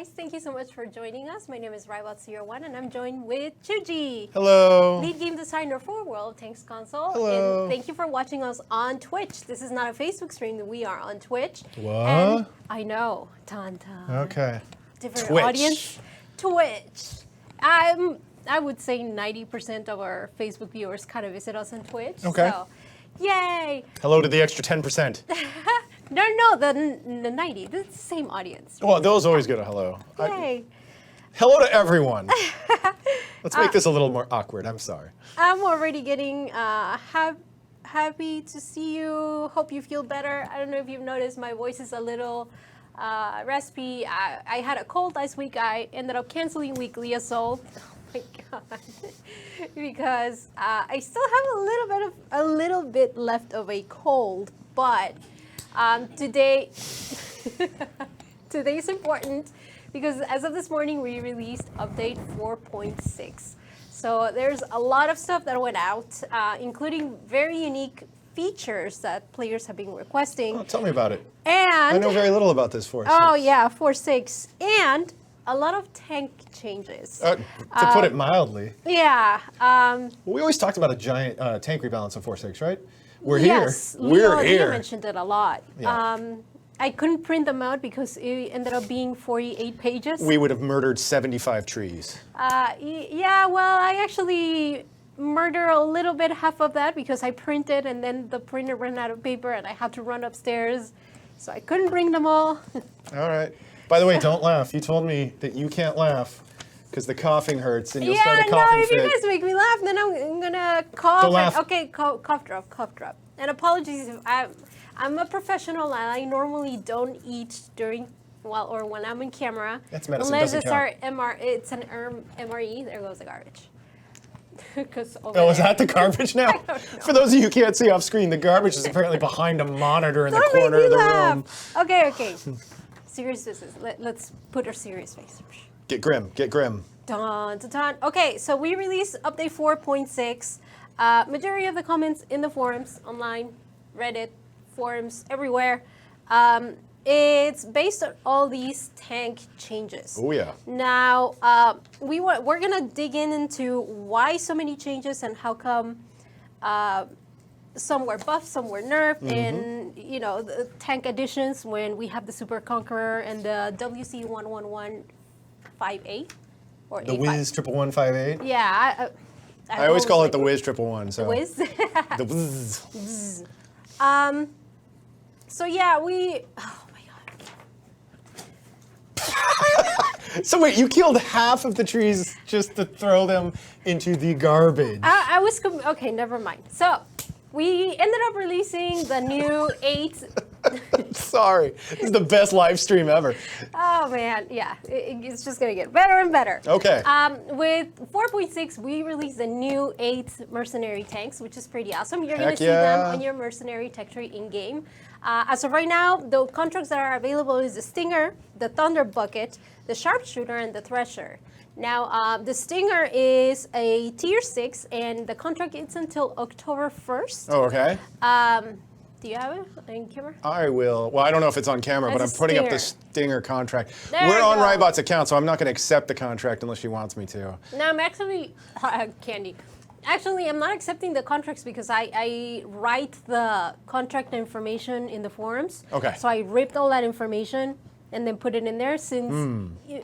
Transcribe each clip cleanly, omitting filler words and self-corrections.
guys, thank you so much for joining us. My name is Rybot01 and I'm joined with Chuji. Hello. Lead game designer for World of Tanks console. Hello. And thank you for watching us on Twitch. This is not a Facebook stream, we are on Twitch. What? And I know, Okay. different Twitch. audience. Twitch. I would say 90% of our Facebook viewers kind of visit us on Twitch. Okay. So, yay. Hello to the extra 10%. No, the 90. It's the same audience. Well, those always get a hello. Yay. Hello to everyone. Let's make this a little more awkward. I'm sorry. I'm already getting happy to see you. Hope you feel better. I don't know if you've noticed my voice is a little raspy. I had a cold last week. I ended up canceling weekly assault. Oh my god! Because I still have a little bit left of a cold, but today is important because as of this morning we released update 4.6. So there's a lot of stuff that went out, including very unique features that players have been requesting. Oh, tell me about it. And I know very little about this force. oh yeah, 4.6 and a lot of tank changes. To put it mildly. Yeah. We always talked about a giant tank rebalance in 4.6, right? We're yes, here. We're Leo here. mentioned it a lot. Yeah. I couldn't print them out because it ended up being 48 pages. We would have murdered 75 trees. Yeah, well, I actually murder a little bit, half of that, because I printed and then the printer ran out of paper and I had to run upstairs. So I couldn't bring them all. All right. By the way, don't laugh. You told me that you can't laff because the coughing hurts and you'll start a coughing if fit. you guys make me laugh, then I'm gonna cough. Don't laugh. Okay, cough drop. And apologies if I'm a professional and I normally don't eat during or when I'm in camera. That's medicine, unless doesn't it's an MRE. There goes the garbage. Oh, is that the garbage now? I don't know. For those of you who can't see off screen, the garbage is apparently behind a monitor in the Don't make corner me of the laugh. room. Okay. Serious business. Let's put our serious face. Get grim. Get grim. Dun, dun, dun. Okay, so we released update 4.6. Majority of the comments in the forums, online, Reddit, forums, everywhere. It's based on all these tank changes. Oh yeah. Now, we're gonna dig into why so many changes and how come some were buffed, some were nerfed, and the tank additions when we have the Super Conqueror and the WC1115A or The 85. Wiz 11158. Yeah, I always call it the Wiz 111. So. Wiz. The Wiz. So yeah, oh my god. So wait, you killed half of the trees just to throw them into the garbage. I was okay. Never mind. So we ended up releasing the new 8. Sorry, this is the best live stream ever. Oh man, yeah, it's just gonna get better and better. Okay. With 4.6, we released the new 8 mercenary tanks, which is pretty awesome. You're gonna Heck see them yeah. on your mercenary tech tree in game. As of right now, the contracts that are available is the Stinger, the Thunder Bucket, the Sharpshooter, and the Thresher. Now, the Stinger is a tier 6, and the contract is until October 1st. Oh, okay. Do you have it in camera? I will. Well, I don't know if it's on camera, but I'm That's a putting up the Stinger. Stinger contract. There We're you on go. Rybot's account, so I'm not going to accept the contract unless she wants me to. No, I'm actually Candy. Actually, I'm not accepting the contracts because I write the contract information in the forums. Okay. So I ripped all that information and then put it in there since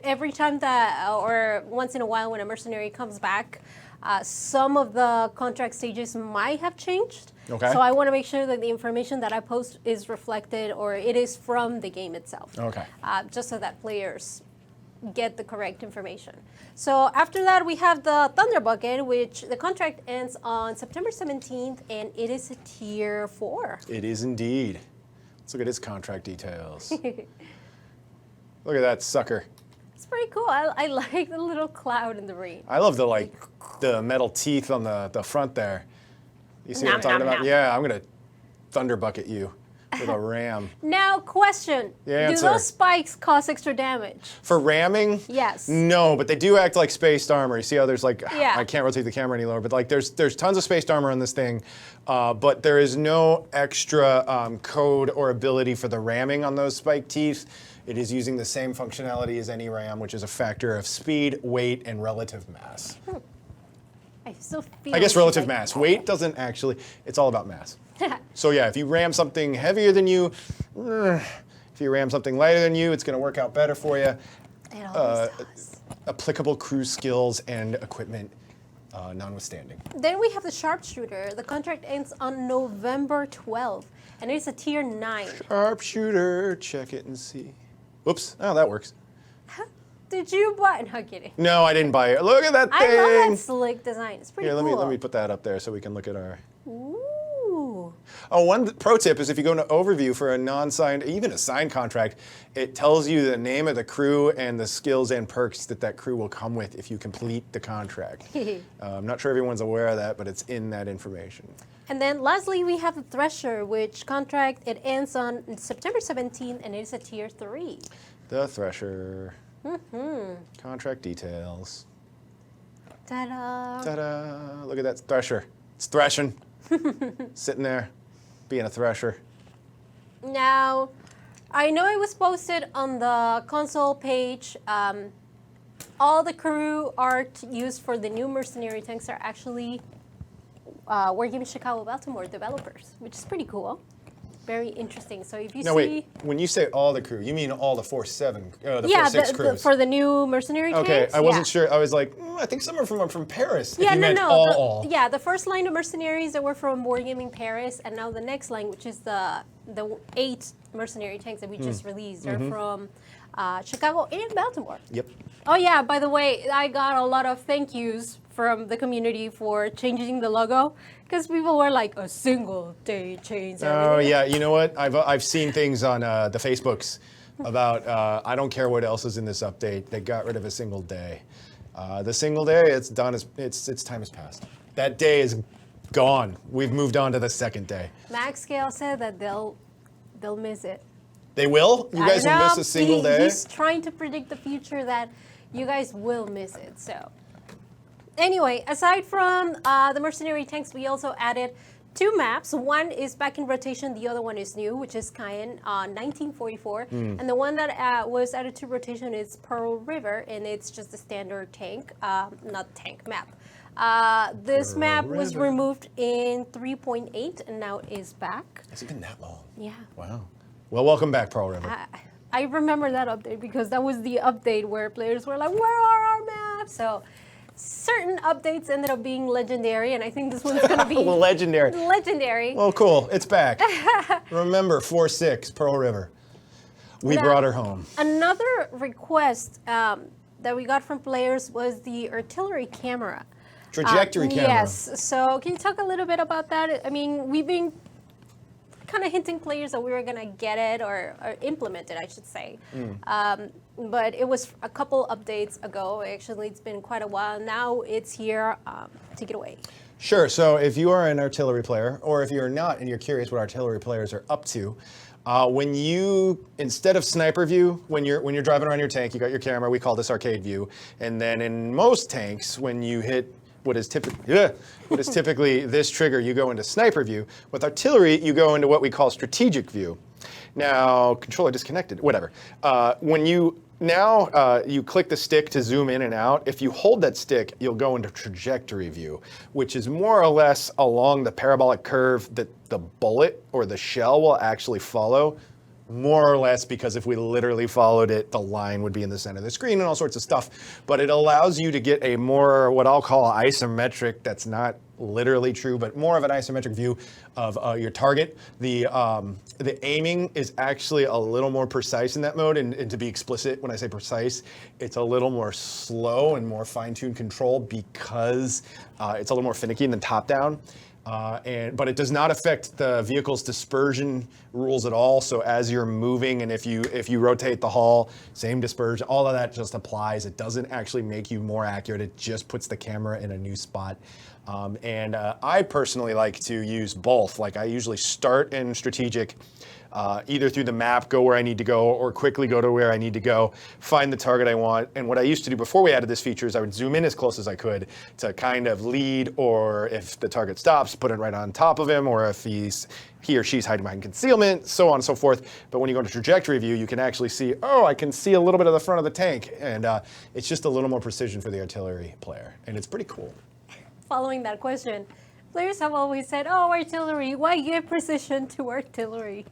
every time that, or once in a while when a mercenary comes back, some of the contract stages might have changed. Okay. So I want to make sure that the information that I post is reflected or it is from the game itself. Okay. Just so that players get the correct information. So after that, we have the Thunder Bucket, which the contract ends on September 17th, and it is a tier 4. It is indeed. Let's look at his contract details. Look at that sucker. It's pretty cool. I like the little cloud in the rain. I love the metal teeth on the front there. You see what I'm Nom, talking nom, about? nom. Yeah, I'm going to Thunder Bucket you with a ram. Now, question. The Do answer. those spikes cause extra damage? For ramming? Yes. No, but they do act like spaced armor. You see how there's Yeah. I can't rotate the camera any lower, but there's tons of spaced armor on this thing, but there is no extra code or ability for the ramming on those spike teeth. It is using the same functionality as any RAM, which is a factor of speed, weight, and relative mass. I still feel. I guess relative mass. Weight doesn't actually. It's all about mass. So yeah, if you ram something heavier than you, if you ram something lighter than you, it's going to work out better for you. It always does. Applicable crew skills and equipment notwithstanding. Then we have the sharpshooter. The contract ends on November 12th, and it's a tier 9. Sharpshooter, check it and see. Oops, oh, that works. Did you buy? No, kidding. No, I didn't buy it. Look at that thing. I love that slick design. It's pretty Here, cool. let me put that up there so we can look at our. Ooh. Oh, one pro tip is if you go into overview for a non-signed, even a signed contract, it tells you the name of the crew and the skills and perks that crew will come with if you complete the contract. I'm not sure everyone's aware of that, but it's in that information. And then lastly, we have the Thresher, which contract, it ends on September 17th, and it is a tier 3. The Thresher. Contract details. Ta-da. Ta-da! Look at that Thresher. It's threshing. Sitting there, being a thresher. Now, I know it was posted on the console page. All the crew art used for the new mercenary tanks are actually Wargaming Chicago Baltimore developers, which is pretty cool. Very interesting. So if you see... Wait. When you say all the crew, you mean all the 4-7, the yeah, 4-6 crews? for the new mercenary tanks. Okay, I wasn't sure. I was like, I think some are from Paris. Yeah, if you meant all. Yeah, the first line of mercenaries that were from Wargaming Paris, and now the next line, which is the 8 mercenary tanks that we just released, are from Chicago and Baltimore. Yep. Oh yeah, by the way, I got a lot of thank yous from the community for changing the logo, because people were like, a single day change. Oh yeah, you know what? I've seen things on the Facebooks about I don't care what else is in this update. They got rid of a single day. The single day, it's done. Its time has passed. That day is gone. We've moved on to the second day. Max Scale said that they'll miss it. They will? You guys will miss a single day? He's trying to predict the future that you guys will miss it. So anyway, aside from the mercenary tanks, we also added 2 maps. One is back in rotation, the other one is new, which is Cayenne 1944. And the one that was added to rotation is Pearl River, and it's just a standard tank, not tank map. This Pearl map was River. removed in 3.8 and now is back. Has it been that long? Yeah. Wow. Well, welcome back, Pearl River. I remember that update because that was the update where players were like, where are our maps? So certain updates ended up being legendary, and I think this one's going to be Legendary. legendary. Well, cool. It's back. Remember, 4-6, Pearl River. We Now, brought her home. Another request that we got from players was the artillery camera. Trajectory camera. Yes. So can you talk a little bit about that? I mean, we've been kind of hinting players that we were going to get it or implement it, I should say. But it was a couple updates ago. Actually, it's been quite a while. Now it's here. Take it away. Sure. So if you are an artillery player, or if you're not and you're curious what artillery players are up to, when you, instead of sniper view, when you're driving around your tank, you got your camera. We call this arcade view. And then in most tanks, when you hit what is typically this trigger, you go into sniper view. With artillery, you go into what we call strategic view. Now, controller disconnected, whatever. When you you click the stick to zoom in and out. If you hold that stick, you'll go into trajectory view, which is more or less along the parabolic curve that the bullet or the shell will actually follow. More or less, because if we literally followed it, the line would be in the center of the screen and all sorts of stuff. But it allows you to get a more, what I'll call isometric, that's not literally true, but more of an isometric view of your target. The aiming is actually a little more precise in that mode, and to be explicit, when I say precise, it's a little more slow and more fine-tuned control because it's a little more finicky than top-down. But it does not affect the vehicle's dispersion rules at all. So as you're moving, and if you rotate the hull, same dispersion, all of that just applies. It doesn't actually make you more accurate. It just puts the camera in a new spot. I personally like to use both. Like I usually start in strategic, either through the map, go where I need to go, or quickly go to where I need to go, find the target I want. And what I used to do before we added this feature is I would zoom in as close as I could to kind of lead, or if the target stops, put it right on top of him, or if he or she's hiding behind concealment, so on and so forth. But when you go to trajectory view, you can actually see, oh, I can see a little bit of the front of the tank. And it's just a little more precision for the artillery player. And it's pretty cool. Following that question, players have always said, oh, artillery, why give precision to artillery?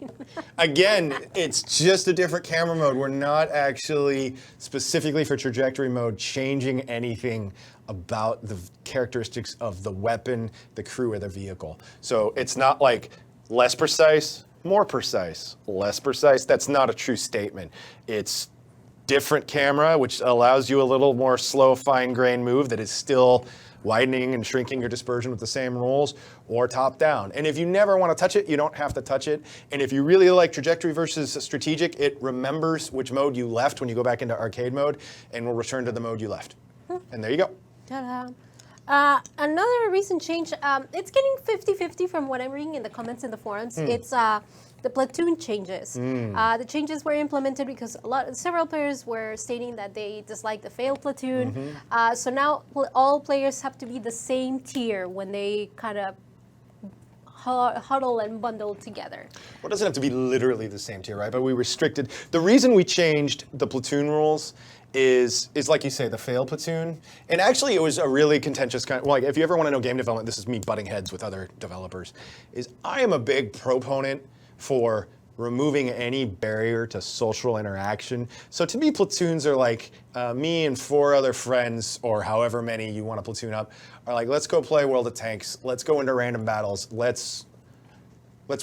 Again, it's just a different camera mode. We're not actually, specifically for trajectory mode, changing anything about the characteristics of the weapon, the crew, or the vehicle. So it's not like less precise, more precise, less precise. That's not a true statement. It's different camera, which allows you a little more slow, fine-grained move that is still widening and shrinking your dispersion with the same rules, or top down. And if you never want to touch it, you don't have to touch it. And if you really like trajectory versus strategic, it remembers which mode you left when you go back into arcade mode and will return to the mode you left. And there you go. Ta-da. Another recent change, it's getting 50-50 from what I'm reading in the comments in the forums. It's the Platoon changes. The changes were implemented because several players were stating that they dislike the failed Platoon. So now all players have to be the same tier when they kind of huddle and bundle together. Well, it doesn't have to be literally the same tier, right? But we restricted. The reason we changed the Platoon rules is like you say, the failed Platoon. And actually it was a really contentious kind of, like if you ever want to know game development, this is me butting heads with other developers, is I am a big proponent for removing any barrier to social interaction. So to me, platoons are like me and 4 other friends, or however many you want to platoon up, are like, let's go play World of Tanks, let's go into random battles, let's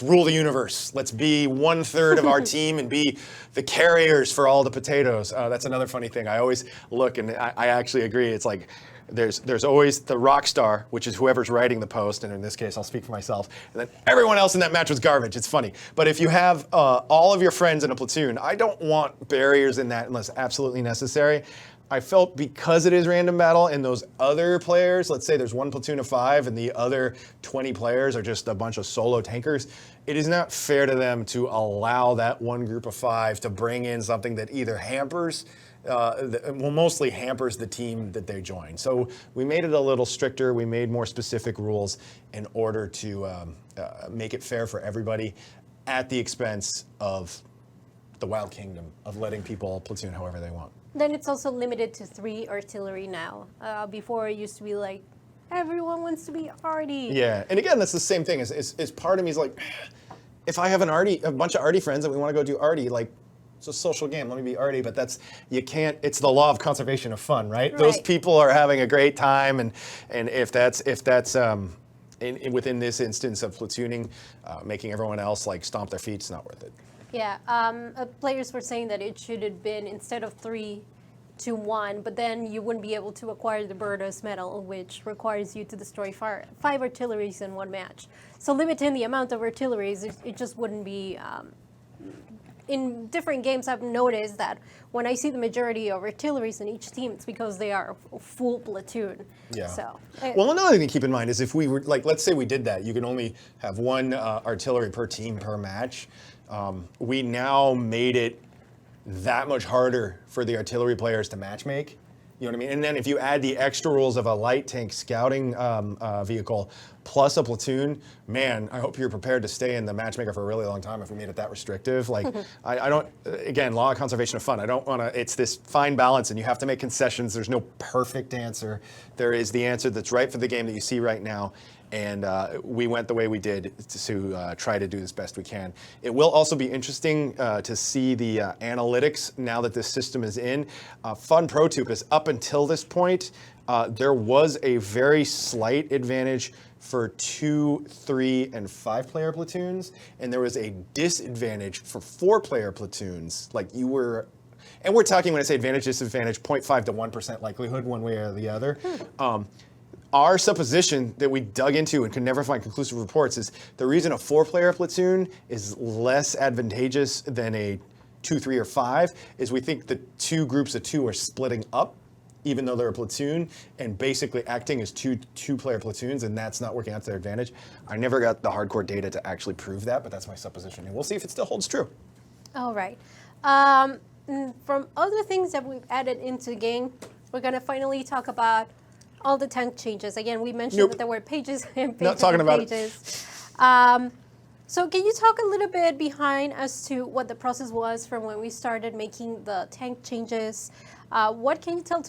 rule the universe. Let's be 1/3 of our team and be the carriers for all the potatoes. That's another funny thing. I always look, and I actually agree. It's like there's always the rock star, which is whoever's writing the post, and in this case, I'll speak for myself. And then everyone else in that match was garbage. It's funny. But if you have all of your friends in a platoon, I don't want barriers in that unless absolutely necessary. I felt because it is random battle and those other players, let's say there's one platoon of 5 and the other 20 players are just a bunch of solo tankers, it is not fair to them to allow that one group of 5 to bring in something that either hampers, mostly hampers the team that they join. So we made it a little stricter. We made more specific rules in order to make it fair for everybody at the expense of the Wild Kingdom, of letting people platoon however they want. Then it's also limited to 3 artillery now. Before it used to be like, everyone wants to be arty. Yeah, and again, that's the same thing. Is part of me is like, if I have a bunch of arty friends and we want to go do arty, like, it's a social game, let me be arty, but that's, you can't, it's the law of conservation of fun, right? Those people are having a great time, and if that's within this instance of platooning, making everyone else like stomp their feet, it's not worth it. Yeah, players were saying that it should have been instead of 3 to 1, but then you wouldn't be able to acquire the Burdos medal, which requires you to destroy 5 artilleries in one match. So limiting the amount of artilleries, it just wouldn't be. In different games, I've noticed that when I see the majority of artilleries in each team, it's because they are a full platoon. Yeah. So. Well, another thing to keep in mind is if we were, like, let's say we did that, you can only have 1 artillery per team per match. We now made it that much harder for the artillery players to matchmake. You know what I mean? And then if you add the extra rules of a light tank scouting vehicle plus a platoon, man, I hope you're prepared to stay in the matchmaker for a really long time if we made it that restrictive. Like, I don't, again, law of conservation of fun. I don't want to, it's this fine balance and you have to make concessions. There's no perfect answer. There is the answer that's right for the game that you see right now. And we went the way we did to try to do this best we can. It will also be interesting to see the analytics now that this system is in. Fun pro tip is up until this point, there was a very slight advantage for 2, 3, and 5-player platoons, and there was a disadvantage for 4-player platoons. Like you were, and we're talking when I say advantage, disadvantage, 0.5 to 1% likelihood one way or the other. Our supposition that we dug into and could never find conclusive reports is the reason a 4-player platoon is less advantageous than a 2, 3, or 5 is we think the 2 groups of 2 are splitting up even though they're a platoon, and basically acting as two-player platoons, and that's not working out to their advantage. I never got the hardcore data to actually prove that, but that's my supposition, and we'll see if it still holds true. All right. From other things that we've added into the game, we're going to finally talk about all the tank changes. Again, we mentioned that there were pages and pages Not talking and about pages. So can you talk a little bit behind as to what the process was from when we started making the tank changes? What can you tell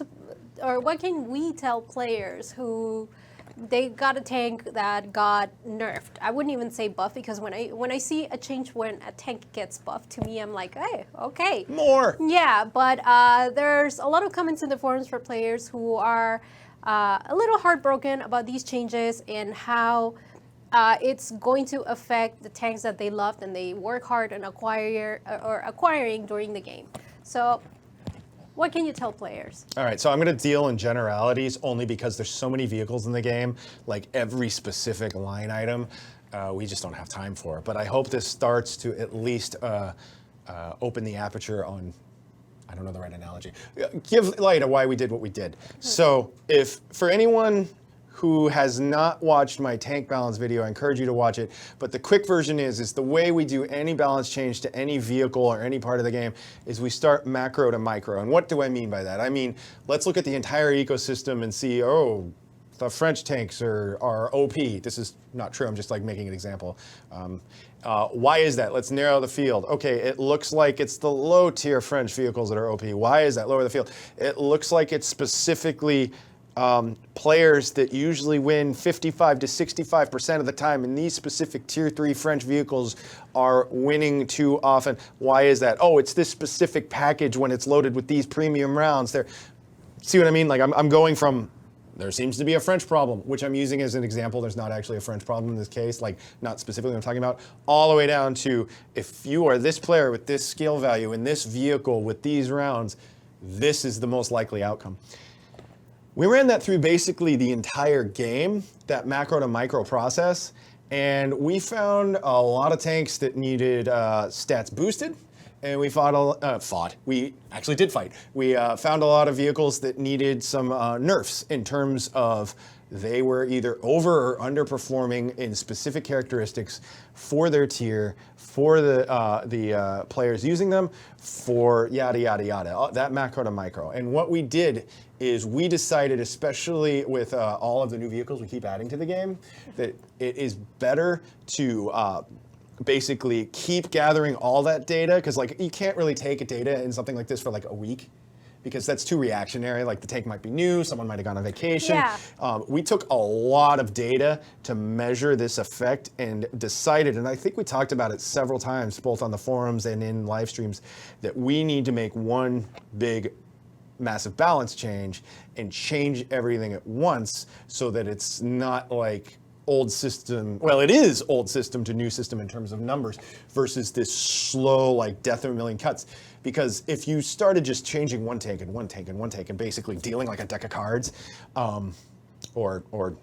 what can we tell players who they got a tank that got nerfed? I wouldn't even say buff, because when I see a change when a tank gets buffed, to me I'm like, hey, okay. More. Yeah, but there's a lot of comments in the forums for players who are a little heartbroken about these changes and how it's going to affect the tanks that they loved and they work hard on acquiring during the game. So what can you tell players? All right, so I'm going to deal in generalities only because there's so many vehicles in the game, like every specific line item, we just don't have time for. But I hope this starts to at least open the aperture on, I don't know the right analogy, give light of why we did what we did. So if, for anyone who has not watched my tank balance video, I encourage you to watch it. But the quick version is the way we do any balance change to any vehicle or any part of the game is we start macro to micro. And what do I mean by that? I mean, let's look at the entire ecosystem and see, oh, the French tanks are OP. This is not true, I'm just like making an example. Why is that? Let's narrow the field. Okay, it looks like it's the low tier French vehicles that are OP. Why is that? Lower the field. It looks like it's specifically players that usually win 55 to 65% of the time, and these specific tier 3 French vehicles are winning too often. Why is that? Oh, it's this specific package when it's loaded with these premium rounds. There, see what I mean? Like I'm going from, there seems to be a French problem, which I'm using as an example. There's not actually a French problem in this case, like not specifically what I'm talking about, all the way down to if you are this player with this skill value in this vehicle with these rounds, this is the most likely outcome. We ran that through basically the entire game, that macro to micro process, and we found a lot of tanks that needed stats boosted, and we we actually did fight. We found a lot of vehicles that needed some nerfs in terms of they were either over or underperforming in specific characteristics for their tier, for the players using them, for yada, yada, yada, that macro to micro. And what we did is we decided, especially with all of the new vehicles we keep adding to the game, that it is better to basically keep gathering all that data, because like you can't really take a data in something like this for like a week, because that's too reactionary. Like the tank might be new, someone might have gone on vacation. Yeah. We took a lot of data to measure this effect and decided, and I think we talked about it several times, both on the forums and in live streams, that we need to make one big massive balance change and change everything at once so that it's not like old system, well, it is old system to new system in terms of numbers versus this slow, like death of a million cuts. Because if you started just changing one tank and one tank and one tank and basically dealing like a deck of cards, or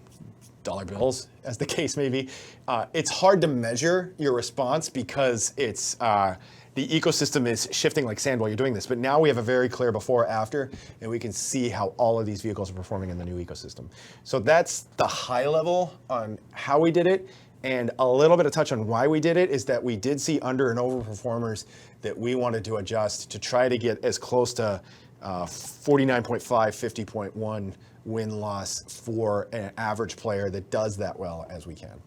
dollar bills, as the case may be, it's hard to measure your response because it's the ecosystem is shifting like sand while you're doing this. But now we have a very clear before after, and we can see how all of these vehicles are performing in the new ecosystem. So that's the high level on how we did it. And a little bit of touch on why we did it is that we did see under and over performers that we wanted to adjust to try to get as close to 49.5, 50.1 win-loss for an average player that does that well as we can.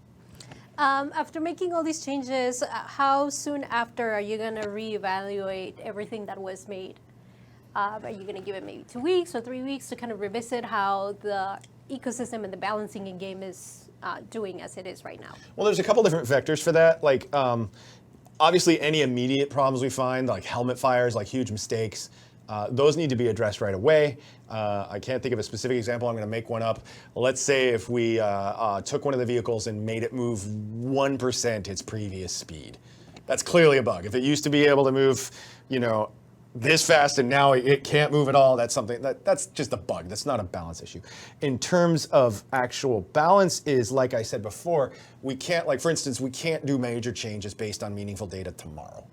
After making all these changes, how soon after are you going to reevaluate everything that was made? Are you going to give it maybe 2 weeks or 3 weeks to kind of revisit how the ecosystem and the balancing in game is doing as it is right now? Well, there's a couple different vectors for that. Like, obviously, any immediate problems we find, like helmet fires, like huge mistakes, those need to be addressed right away. I can't think of a specific example. I'm going to make one up. Let's say if we took one of the vehicles and made it move 1% its previous speed. That's clearly a bug. If it used to be able to move, you know, this fast and now it can't move at all, that's something that's just a bug. That's not a balance issue. In terms of actual balance is, like I said before, we can't, like for instance, we can't do major changes based on meaningful data tomorrow.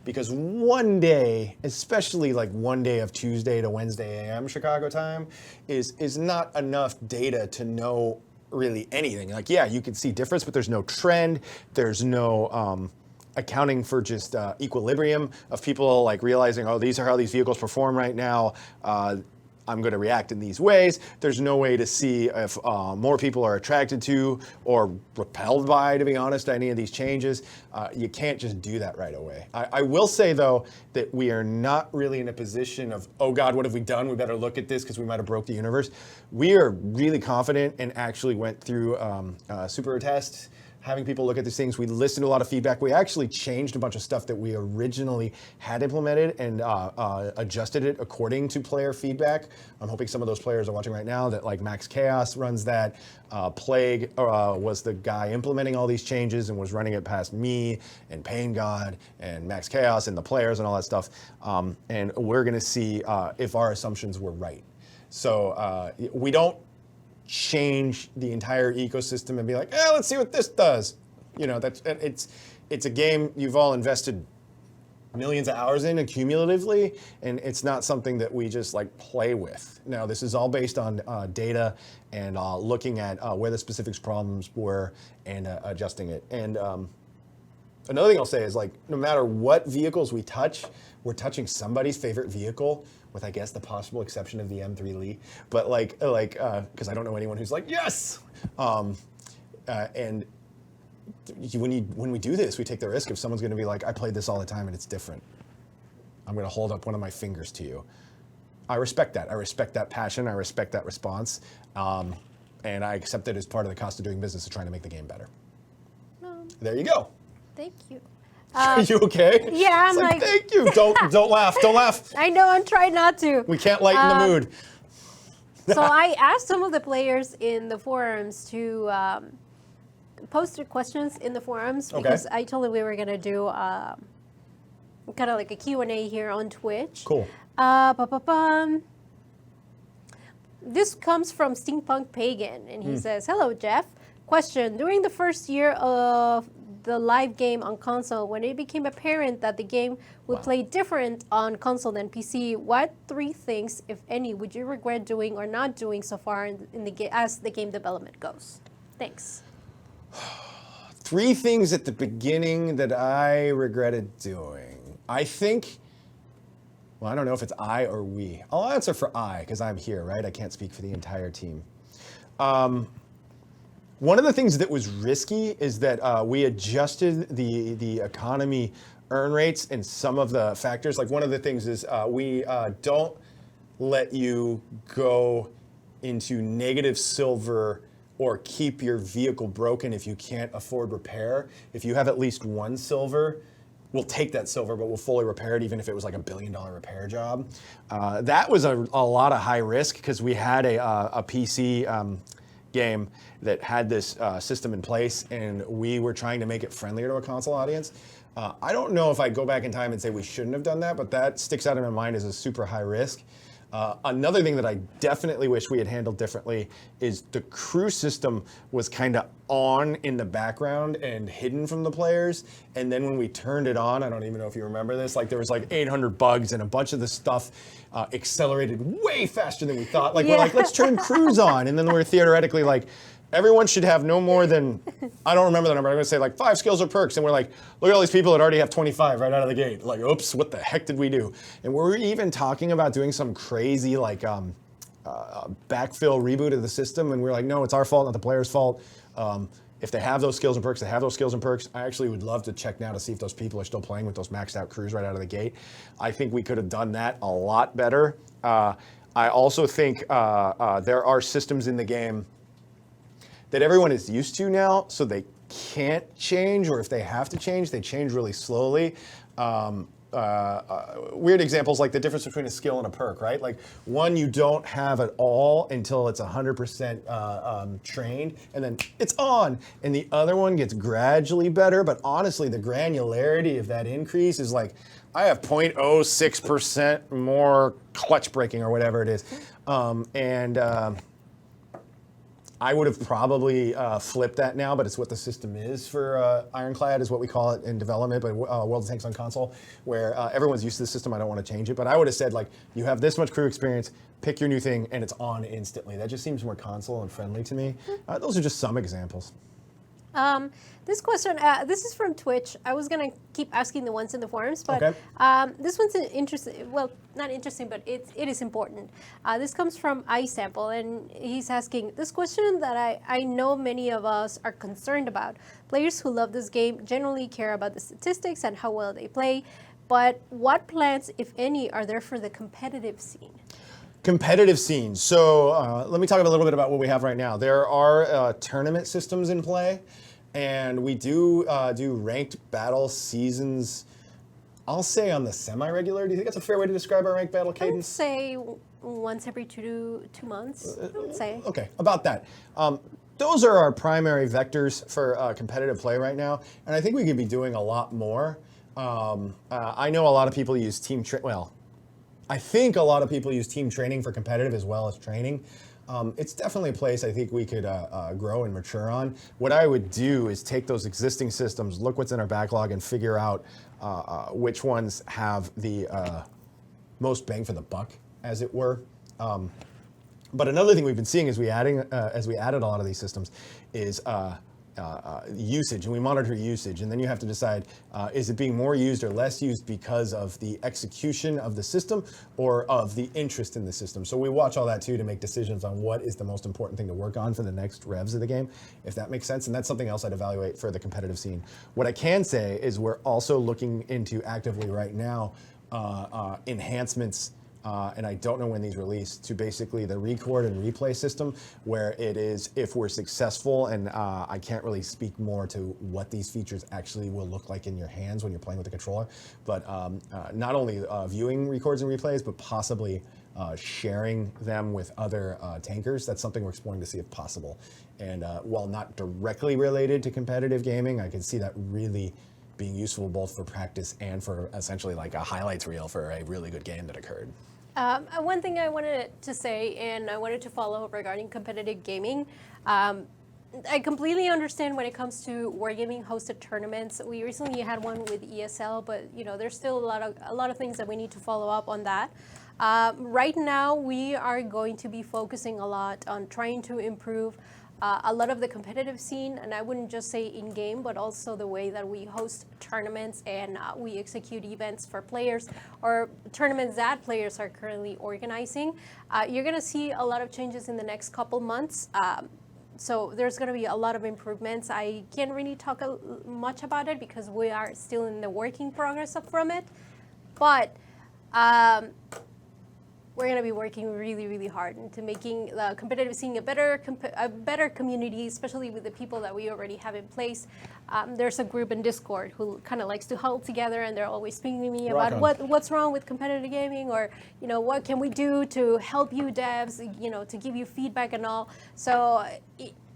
because one day, especially like one day of Tuesday to Wednesday a.m. Chicago time, is not enough data to know really anything. Like, yeah, you can see difference, but there's no trend. There's no accounting for just equilibrium of people like realizing, oh, these are how these vehicles perform right now. I'm going to react in these ways. There's no way to see if more people are attracted to or repelled by, to be honest, any of these changes. You can't just do that right away. I will say, though, that we are not really in a position of, oh, God, what have we done? We better look at this because we might have broke the universe. We are really confident and actually went through super tests, having people look at these things. We listened to a lot of feedback. We actually changed a bunch of stuff that we originally had implemented and adjusted it according to player feedback. I'm hoping some of those players are watching right now that like Max Chaos runs that. Plague was the guy implementing all these changes and was running it past me and Pain God and Max Chaos and the players and all that stuff. And we're gonna see if our assumptions were right. So we don't change the entire ecosystem and be like, let's see what this does. You know, it's a game you've all invested millions of hours in cumulatively, and it's not something that we just like play with. Now, this is all based on data and looking at where the specific problems were and adjusting it. And another thing I'll say is like, no matter what vehicles we touch, we're touching somebody's favorite vehicle, with I guess the possible exception of the M3 Lee, but because I don't know anyone who's like yes, and when we do this, we take the risk if someone's going to be like, I played this all the time and it's different. I'm going to hold up one of my fingers to you. I respect that. I respect that passion. I respect that response, and I accept it as part of the cost of doing business of trying to make the game better. There you go. Thank you. Are you okay? Yeah, I'm it's like thank you. Don't laugh. Don't laugh. I know, I'm trying not to. We can't lighten the mood. So I asked some of the players in the forums to post their questions in the forums because I told them we were going to do kind of like a Q&A here on Twitch. Cool. This comes from Steampunk Pagan, and he says, hello, Jeff. Question, during the first year of the live game on console, when it became apparent that the game would play different on console than PC, what 3 things, if any, would you regret doing or not doing so far in the as the game development goes? Thanks. 3 things at the beginning that I regretted doing. I think, well, I don't know if it's I or we. I'll answer for I, because I'm here, right? I can't speak for the entire team. One of the things that was risky is that we adjusted the economy earn rates and some of the factors. Like one of the things is we don't let you go into negative silver or keep your vehicle broken if you can't afford repair. If you have at least 1 silver, we'll take that silver, but we'll fully repair it even if it was like $1 billion repair job. That was a lot of high risk because we had a PC game that had this system in place, and we were trying to make it friendlier to a console audience. I don't know if I'd go back in time and say we shouldn't have done that, but that sticks out in my mind as a super high risk. Another thing that I definitely wish we had handled differently is the crew system was kind of on in the background and hidden from the players. And then when we turned it on, I don't even know if you remember this, like there was like 800 bugs and a bunch of the stuff accelerated way faster than we thought. Like we're like, let's turn crews on. And then we're theoretically like, everyone should have no more than, I don't remember the number, I'm gonna say like 5 skills or perks. And we're like, look at all these people that already have 25 right out of the gate. Like, oops, what the heck did we do? And we're even talking about doing some crazy like backfill reboot of the system. And we're like, no, it's our fault, not the player's fault. If they have those skills and perks, they have those skills and perks. I actually would love to check now to see if those people are still playing with those maxed out crews right out of the gate. I think we could have done that a lot better. I also think there are systems in the game that everyone is used to now, so they can't change, or if they have to change, they change really slowly. Weird examples like the difference between a skill and a perk, right? Like one you don't have at all until it's 100% trained, and then it's on. And the other one gets gradually better, but honestly, the granularity of that increase is like, I have 0.06% more clutch braking or whatever it is. I would have probably flipped that now, but it's what the system is for Ironclad, is what we call it in development, but World of Tanks on console, where everyone's used to the system. I don't want to change it, but I would have said, like, you have this much crew experience, pick your new thing, and it's on instantly. That just seems more console and friendly to me. Those are just some examples. This question, this is from Twitch. I was going to keep asking the ones in the forums, but Okay. This one's interesting. Well, not interesting, but it is important. This comes from iSample, and he's asking, this question that I know many of us are concerned about. Players who love this game generally care about the statistics and how well they play, but what plans, if any, are there for the competitive scene? Competitive scenes. So let me talk a little bit about what we have right now. There are tournament systems in play, and we do ranked battle seasons, I'll say on the semi-regular. Do you think that's a fair way to describe our ranked battle I would cadence? say once every two months, I would say. Okay, about that. Those are our primary vectors for competitive play right now, and I think we could be doing a lot more. I know a lot of people use I think a lot of people use team training for competitive as well as training. It's definitely a place I think we could grow and mature on. What I would do is take those existing systems, look what's in our backlog, and figure out which ones have the most bang for the buck, as it were. But another thing we've been seeing as we added a lot of these systems is usage, and we monitor usage, and then you have to decide, is it being more used or less used because of the execution of the system or of the interest in the system. So we watch all that too to make decisions on what is the most important thing to work on for the next revs of the game, if that makes sense. And that's something else I'd evaluate for the competitive scene. What I can say is we're also looking into actively right now enhancements, and I don't know when these release, to basically the record and replay system, where it is, if we're successful, and I can't really speak more to what these features actually will look like in your hands when you're playing with the controller, but not only viewing records and replays, but possibly sharing them with other tankers. That's something we're exploring to see if possible. And while not directly related to competitive gaming, I can see that really being useful both for practice and for essentially like a highlights reel for a really good game that occurred. One thing I wanted to say, and I wanted to follow up regarding competitive gaming, I completely understand when it comes to wargaming hosted tournaments. We recently had one with ESL, but there's still a lot of things that we need to follow up on that. Right now, we are going to be focusing a lot on trying to improve a lot of the competitive scene, and I wouldn't just say in-game, but also the way that we host tournaments and we execute events for players, or tournaments that players are currently organizing. You're going to see a lot of changes in the next couple months. So there's going to be a lot of improvements. I can't really talk much about it because we are still in the working progress from it, but we're going to be working really, really hard into making the competitive scene a better community, especially with the people that we already have in place. There's a group in Discord who kind of likes to huddle together, and they're always speaking to me about what's wrong with competitive gaming, or what can we do to help you devs, to give you feedback and all. So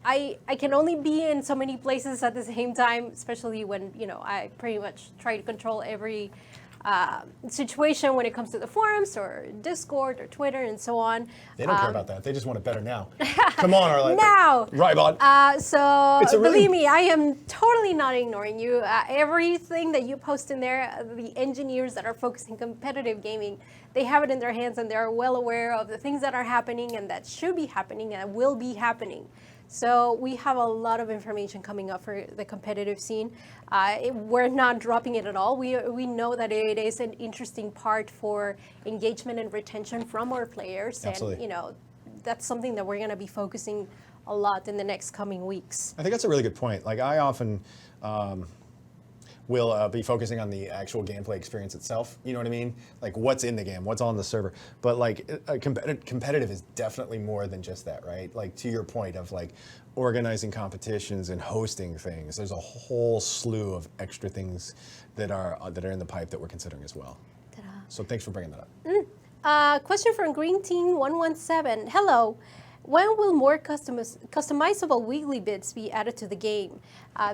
I can only be in so many places at the same time, especially when I pretty much try to control every situation when it comes to the forums or Discord or Twitter and so on. They don't care about that. They just want it better now. Come on, Arlette. Now! Right, bud. So believe me, I am totally not ignoring you. Everything that you post in there, the engineers that are focusing competitive gaming, they have it in their hands and they're well aware of the things that are happening and that should be happening and will be happening. So we have a lot of information coming up for the competitive scene. We're not dropping it at all. We know that it is an interesting part for engagement and retention from our players. Absolutely. And that's something that we're going to be focusing a lot in the next coming weeks. I think that's a really good point. Like, I often will be focusing on the actual gameplay experience itself. You know what I mean? Like, what's in the game, what's on the server. But like, competitive is definitely more than just that, right? Like, to your point of like organizing competitions and hosting things, there's a whole slew of extra things that are in the pipe that we're considering as well. Ta-da. So thanks for bringing that up. Question from Green Team 117. Hello. When will more customizable weekly bits be added to the game?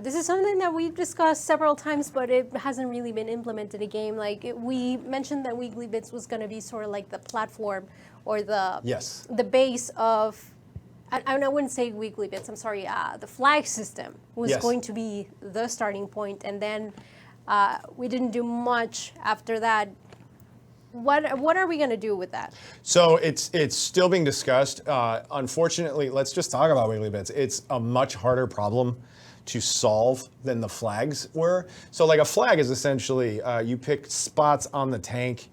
This is something that we've discussed several times, but it hasn't really been implemented in the game. Like, we mentioned that weekly bits was going to be sort of like the platform or the base of I wouldn't say weekly bits. I'm sorry. The flag system was Yes. going to be the starting point, and then we didn't do much after that. What are we going to do with that? So it's still being discussed. Unfortunately, let's just talk about wiggly bits. It's a much harder problem to solve than the flags were. So like a flag is essentially you pick spots on the tank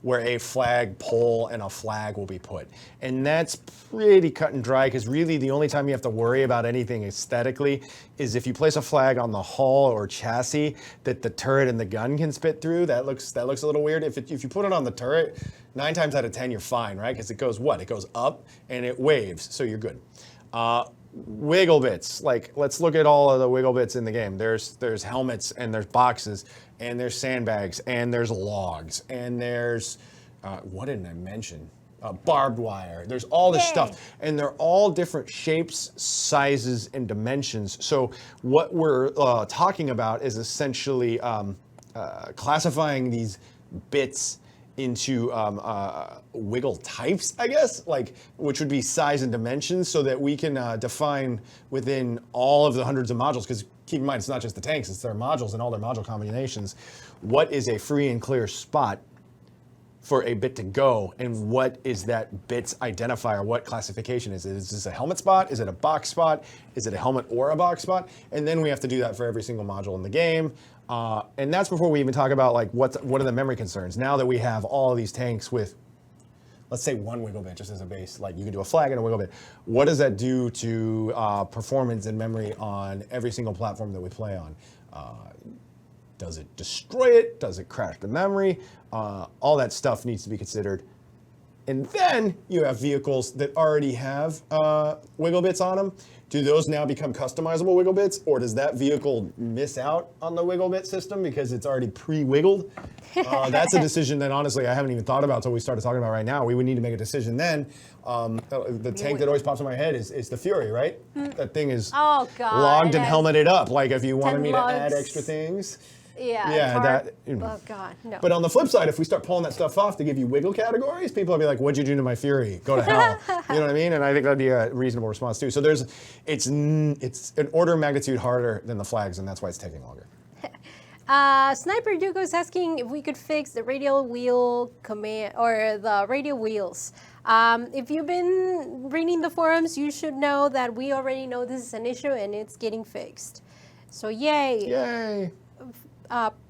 where a flag pole and a flag will be put. And that's pretty cut and dry, because really the only time you have to worry about anything aesthetically is if you place a flag on the hull or chassis that the turret and the gun can spit through. That looks a little weird. If you put it on the turret, 9 times out of 10 you're fine, right? Because it goes what? It goes up and it waves, so you're good. Wiggle bits, like let's look at all of the wiggle bits in the game. There's helmets and there's boxes and there's sandbags and there's logs and there's what didn't I mention? Barbed wire. There's all this stuff, and they're all different shapes, sizes, and dimensions. So what we're talking about is essentially classifying these bits into wiggle types, I guess, like which would be size and dimensions, so that we can define within all of the hundreds of modules, because keep in mind, it's not just the tanks, it's their modules and all their module combinations, what is a free and clear spot for a bit to go, and what is that bit's identifier? What classification is it? Is this a helmet spot? Is it a box spot? Is it a helmet or a box spot? And then we have to do that for every single module in the game. And that's before we even talk about like what are the memory concerns. Now that we have all of these tanks with, let's say, one wiggle bit just as a base, like you can do a flag and a wiggle bit. What does that do to performance and memory on every single platform that we play on? Does it destroy it? Does it crash the memory? All that stuff needs to be considered. And then you have vehicles that already have wiggle bits on them. Do those now become customizable wiggle bits, or does that vehicle miss out on the wiggle bit system because it's already pre-wiggled? That's a decision that honestly I haven't even thought about until we started talking about right now. We would need to make a decision then. The tank that always pops in my head is the Fury, right? That thing is logged and helmeted up. Like if you wanted me to add extra things. Yeah. Oh God, no. But on the flip side, if we start pulling that stuff off to give you wiggle categories, people will be like, "What'd you do to my Fury? Go to hell." You know what I mean? And I think that'd be a reasonable response too. So it's an order of magnitude harder than the flags, and that's why it's taking longer. Sniper Dugo is asking if we could fix the radial wheel command or the radial wheels. If you've been reading the forums, you should know that we already know this is an issue and it's getting fixed. So yay! Yay!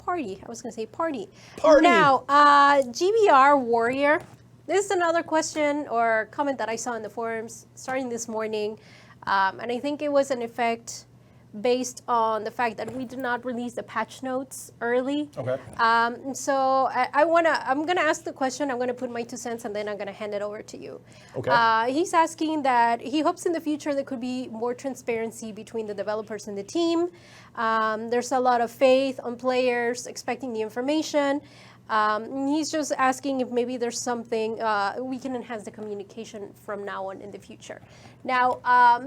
Party. I was going to say party. Party. Now, GBR Warrior. This is another question or comment that I saw in the forums starting this morning, and I think it was an effect based on the fact that we did not release the patch notes early. Okay. So I'm gonna ask the question. I'm gonna put my 2 cents, and then I'm gonna hand it over to you. Okay. He's asking that he hopes in the future there could be more transparency between the developers and the team. There's a lot of faith on players expecting the information. He's just asking if maybe there's something we can enhance the communication from now on in the future. Now,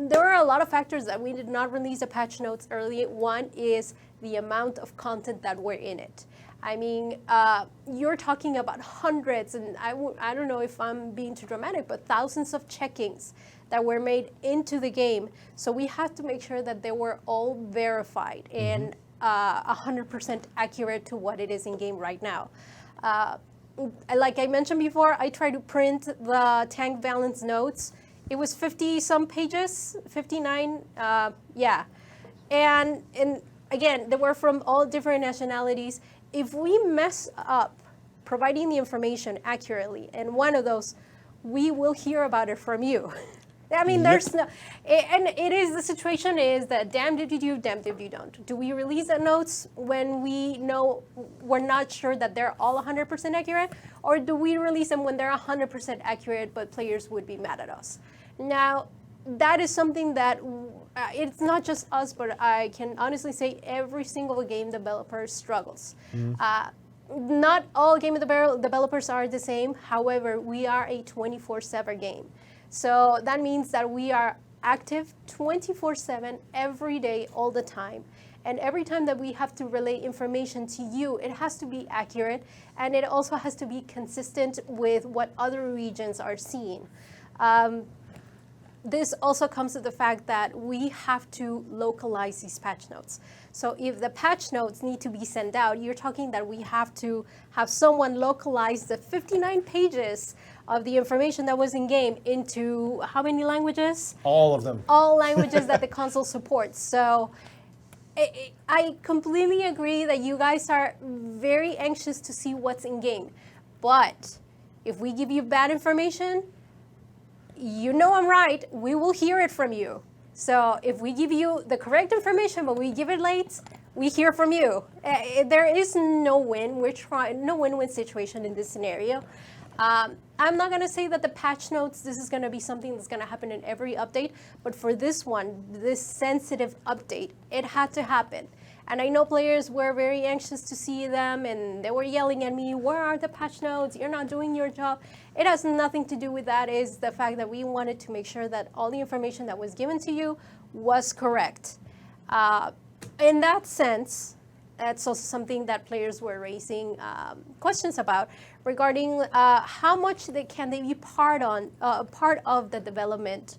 there are a lot of factors that we did not release the patch notes early. One is the amount of content that were in it. I mean, you're talking about hundreds, and I don't know if I'm being too dramatic, but thousands of checkings that were made into the game. So we have to make sure that they were all verified and 100% accurate to what it is in game right now. Like I mentioned before, I tried to print the tank balance notes. It was 50 some pages, 59, yeah. And again, they were from all different nationalities. If we mess up providing the information accurately in one of those, we will hear about it from you. I mean, there's no, and it is, the situation is that damned if you do, damned if you don't. Do we release the notes when we know we're not sure that they're all 100% accurate? Or do we release them when they're 100% accurate, but players would be mad at us? Now, that is something that, it's not just us, but I can honestly say every single game developer struggles. Not all game developers are the same. However, we are a 24/7 game. So that means that we are active 24/7 every day, all the time. And every time that we have to relay information to you, it has to be accurate, and it also has to be consistent with what other regions are seeing. this also comes to the fact that we have to localize these patch notes. So if the patch notes need to be sent out, you're talking that we have to have someone localize the 59 pages of the information that was in game into how many languages? All of them. All languages that the console supports. So I completely agree that you guys are very anxious to see what's in game. But if we give you bad information, you know I'm right, we will hear it from you. So if we give you the correct information, but we give it late, we hear from you. There is no win. We're trying no win-win situation in this scenario. I'm not gonna say that the patch notes, this is gonna be something that's gonna happen in every update, but for this one, this sensitive update, it had to happen. And I know players were very anxious to see them, and they were yelling at me, where are the patch notes? You're not doing your job. It has nothing to do with that. It's the fact that we wanted to make sure that all the information that was given to you was correct. In that sense, that's also something that players were raising questions about regarding how much can they be part of the development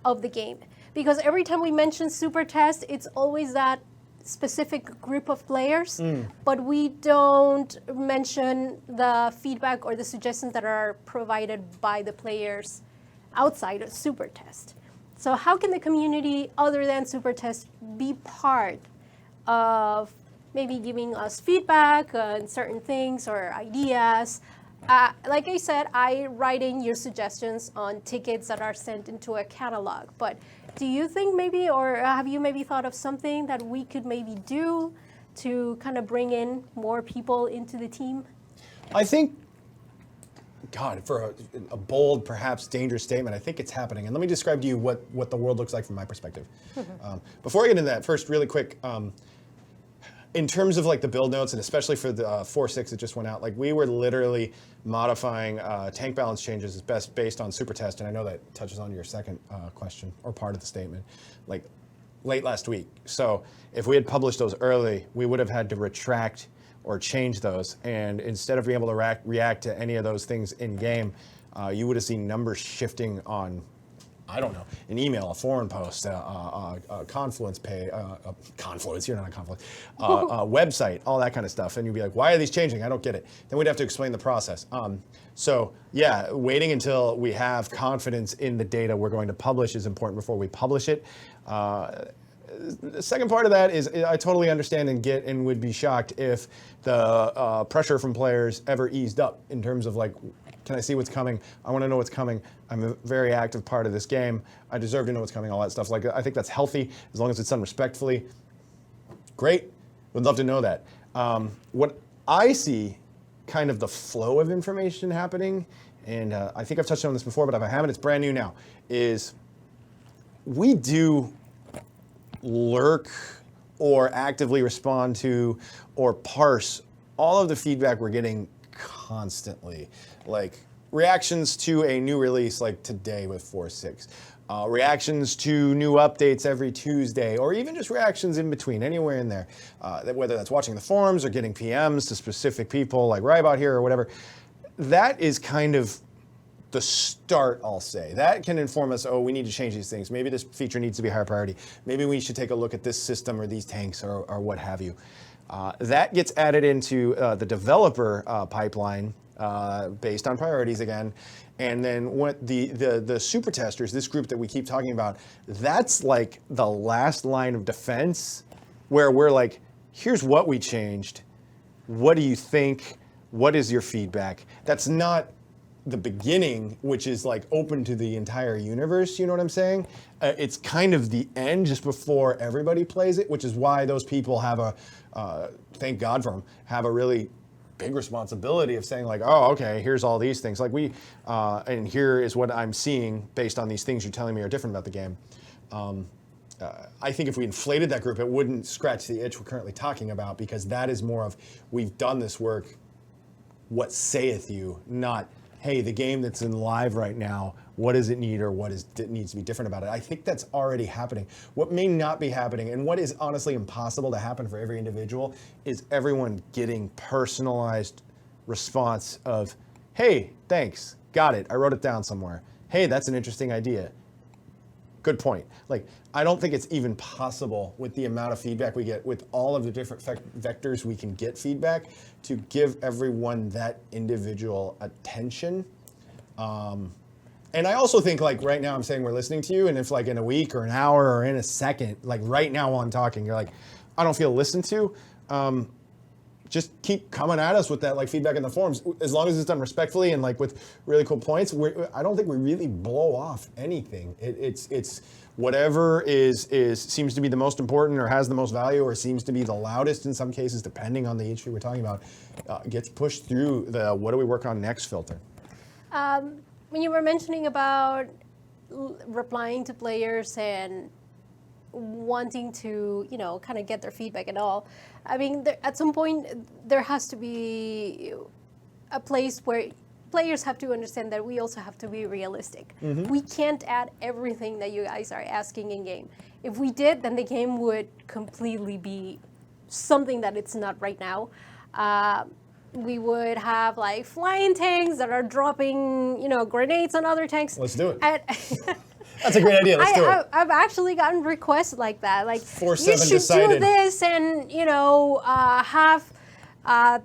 of the game. Because every time we mention super test, it's always that specific group of players, but we don't mention the feedback or the suggestions that are provided by the players outside of super test. So how can the community, other than super test, be part of maybe giving us feedback on certain things or ideas? Like I said, I write in your suggestions on tickets that are sent into a catalog, but do you think maybe, or have you maybe thought of something that we could maybe do to kind of bring in more people into the team? I think, God, for a bold, perhaps dangerous statement, I think it's happening. And let me describe to you what the world looks like from my perspective. Before I get into that, first, really quick, in terms of like the build notes, and especially for the 4.6 that just went out, like we were literally modifying tank balance changes as best based on super test, and I know that touches on your second question or part of the statement, like late last week. So if we had published those early, we would have had to retract or change those, and instead of being able to react to any of those things in game, you would have seen numbers shifting on, I don't know, an email, a forum post, a Confluence pay, Confluence, you're not on Confluence, website, all that kind of stuff. And you'd be like, why are these changing? I don't get it. Then we'd have to explain the process. So yeah, waiting until we have confidence in the data we're going to publish is important before we publish it. The second part of that is I totally understand and get and would be shocked if the pressure from players ever eased up in terms of like, can I see what's coming? I want to know what's coming. I'm a very active part of this game. I deserve to know what's coming, all that stuff. Like, I think that's healthy as long as it's done respectfully. Great. Would love to know that. What I see kind of the flow of information happening, and I think I've touched on this before, but if I haven't, it's brand new now, is we do lurk or actively respond to or parse all of the feedback we're getting constantly. Like reactions to a new release like today with 4.6, reactions to new updates every Tuesday, or even just reactions in between, anywhere in there, whether that's watching the forums or getting PMs to specific people like Rybot here or whatever. That is kind of the start, I'll say. That can inform us, oh, we need to change these things. Maybe this feature needs to be higher priority. Maybe we should take a look at this system or these tanks or what have you. That gets added into the developer pipeline based on priorities again. And then what the super testers, this group that we keep talking about, that's like the last line of defense where we're like, here's what we changed. What do you think? What is your feedback? That's not the beginning, which is like open to the entire universe, you know what I'm saying? It's kind of the end just before everybody plays it, which is why those people have thank God for them, have a really big responsibility of saying like, oh, okay, here's all these things. Like and here is what I'm seeing based on these things you're telling me are different about the game. I think if we inflated that group, it wouldn't scratch the itch we're currently talking about, because that is more of, we've done this work, what saith you, not, hey, the game that's in live right now, what does it need or what needs to be different about it? I think that's already happening. What may not be happening, and what is honestly impossible to happen for every individual, is everyone getting personalized response of, hey, thanks, got it, I wrote it down somewhere. Hey, that's an interesting idea. good point. Like, I don't think it's even possible with the amount of feedback we get, with all of the different vectors we can get feedback, to give everyone that individual attention. And I also think, like, right now I'm saying we're listening to you, and if like in a week or an hour or in a second, like right now while I'm talking, you're like, I don't feel listened to, just keep coming at us with that like feedback in the forums, as long as it's done respectfully and like with really cool points. I don't think we really blow off anything. It's whatever seems to be the most important or has the most value or seems to be the loudest in some cases, depending on the issue we're talking about, gets pushed through the what do we work on next filter. When you were mentioning about replying to players and wanting to, kind of get their feedback and all, I mean, at some point, there has to be a place where players have to understand that we also have to be realistic. We can't add everything that you guys are asking in game. If we did, then the game would completely be something that it's not right now. We would have like flying tanks that are dropping, grenades on other tanks. Let's do it. That's a great idea. Let's do it. I've actually gotten requests like that. Like, 4-7 you should decided. do this and, have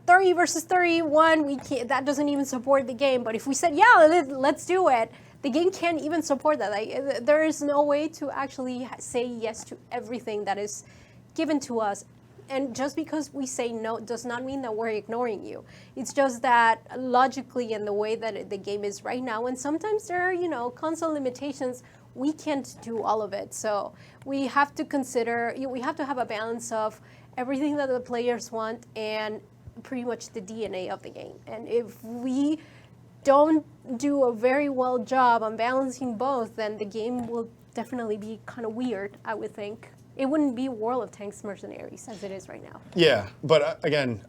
30 versus 31. That doesn't even support the game. But if we said, yeah, let's do it, the game can't even support that. Like, there is no way to actually say yes to everything that is given to us. And just because we say no does not mean that we're ignoring you. It's just that logically and the way that the game is right now, and sometimes there are, console limitations, we can't do all of it. So we have to consider, we have to have a balance of everything that the players want and pretty much the DNA of the game. And if we don't do a very well job on balancing both, then the game will definitely be kind of weird, I would think. It wouldn't be World of Tanks Mercenaries as it is right now. Yeah, but again,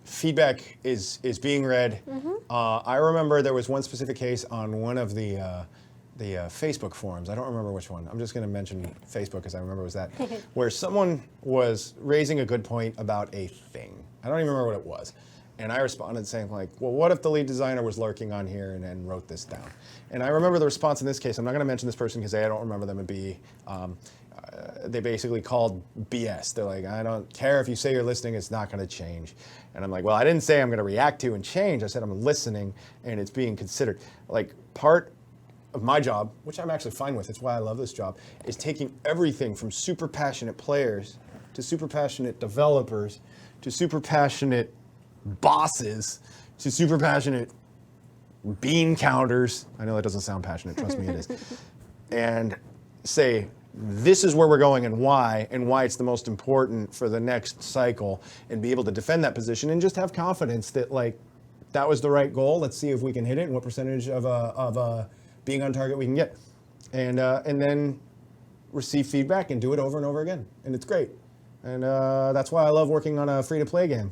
feedback is being read. I remember there was one specific case on one of the Facebook forums. I don't remember which one. I'm just going to mention Facebook because I remember it was that, where someone was raising a good point about a thing. I don't even remember what it was. And I responded saying like, well, what if the lead designer was lurking on here and wrote this down? And I remember the response in this case. I'm not going to mention this person because A, I don't remember them, and B, they basically called BS. They're like, I don't care if you say you're listening, it's not going to change. And I'm like, well, I didn't say I'm going to react to and change. I said I'm listening and it's being considered. Like, part of my job, which I'm actually fine with, it's why I love this job, is taking everything from super passionate players to super passionate developers to super passionate bosses to super passionate bean counters. I know that doesn't sound passionate, trust me it is. And say, this is where we're going and why it's the most important for the next cycle, and be able to defend that position and just have confidence that like that was the right goal. Let's see if we can hit it and what percentage of being on target we can get, and then receive feedback and do it over and over again, and it's great. And that's why I love working on a free-to-play game.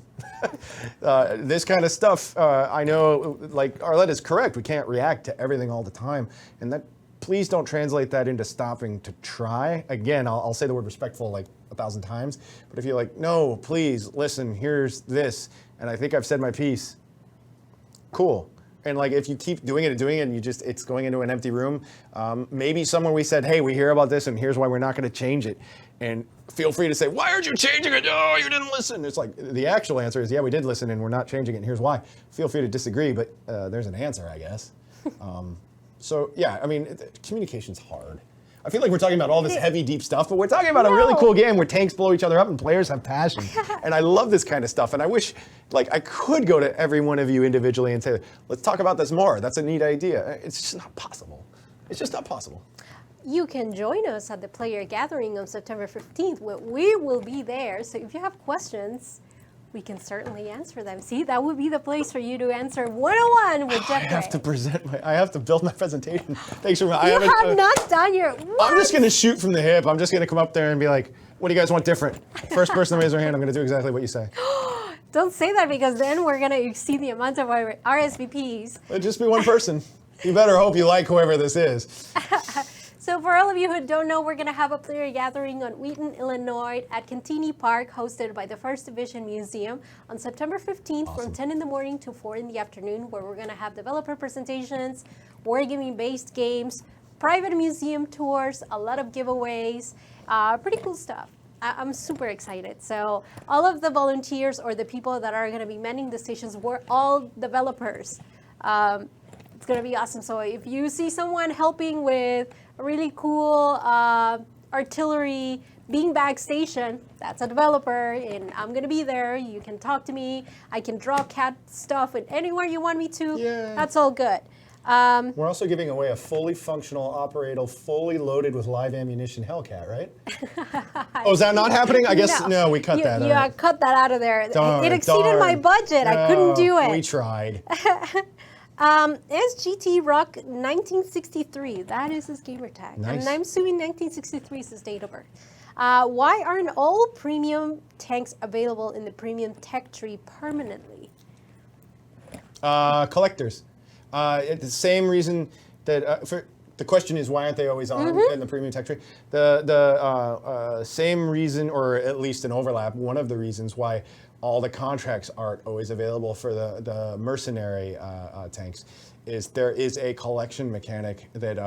This kind of stuff, I know, like Arlette is correct. We can't react to everything all the time, and that. Please don't translate that into stopping to try. Again, I'll say the word respectful like 1,000 times, but if you're like, no, please listen, here's this, and I think I've said my piece, cool. And like, if you keep doing it and it's going into an empty room, maybe somewhere we said, hey, we hear about this and here's why we're not gonna change it. And feel free to say, why aren't you changing it? Oh, you didn't listen. It's like, the actual answer is, yeah, we did listen and we're not changing it and here's why. Feel free to disagree, but there's an answer, I guess. So yeah, I mean, communication's hard. I feel like we're talking about all this heavy, deep stuff, but we're talking about a really cool game where tanks blow each other up and players have passion. And I love this kind of stuff. And I wish, like, I could go to every one of you individually and say, let's talk about this more. That's a neat idea. It's just not possible. It's just not possible. You can join us at the player gathering on September 15th. We will be there. So if you have questions, we can certainly answer them. See, that would be the place for you to answer 101 with Jeff Gregg. I have to build my presentation. Thanks for You have not done your, what? I'm just gonna shoot from the hip. I'm just gonna come up there and be like, what do you guys want different? First person to raise their hand, I'm gonna do exactly what you say. Don't say that, because then we're gonna exceed the amount of our RSVPs. It'll just be one person. You better hope you like whoever this is. So for all of you who don't know, we're going to have a player gathering on Wheaton, Illinois at Cantini Park, hosted by the First Division Museum on September 15th from 10 in the morning to 4 in the afternoon, where we're going to have developer presentations, wargaming-based games, private museum tours, a lot of giveaways, pretty cool stuff. I'm super excited. So all of the volunteers or the people that are going to be manning the stations were all developers. It's going to be awesome. So if you see someone helping with a really cool artillery beanbag station, that's a developer, and I'm going to be there. You can talk to me. I can draw cat stuff and anywhere you want me to. Yeah. That's all good. We're also giving away a fully functional, operational, fully loaded with live ammunition Hellcat, right? Oh, is that not happening? I guess, no, we cut that out. Yeah, cut that out of there. Darn, it exceeded my budget. I couldn't do it. We tried. SGT Rock 1963. That is his gamer tag. Nice. And I'm assuming 1963 is his date of birth. Why aren't all premium tanks available in the premium tech tree permanently? Collectors. The same reason that the question is, why aren't they always on in the premium tech tree? The same reason, or at least an overlap, one of the reasons why all the contracts aren't always available for the mercenary tanks is there is a collection mechanic that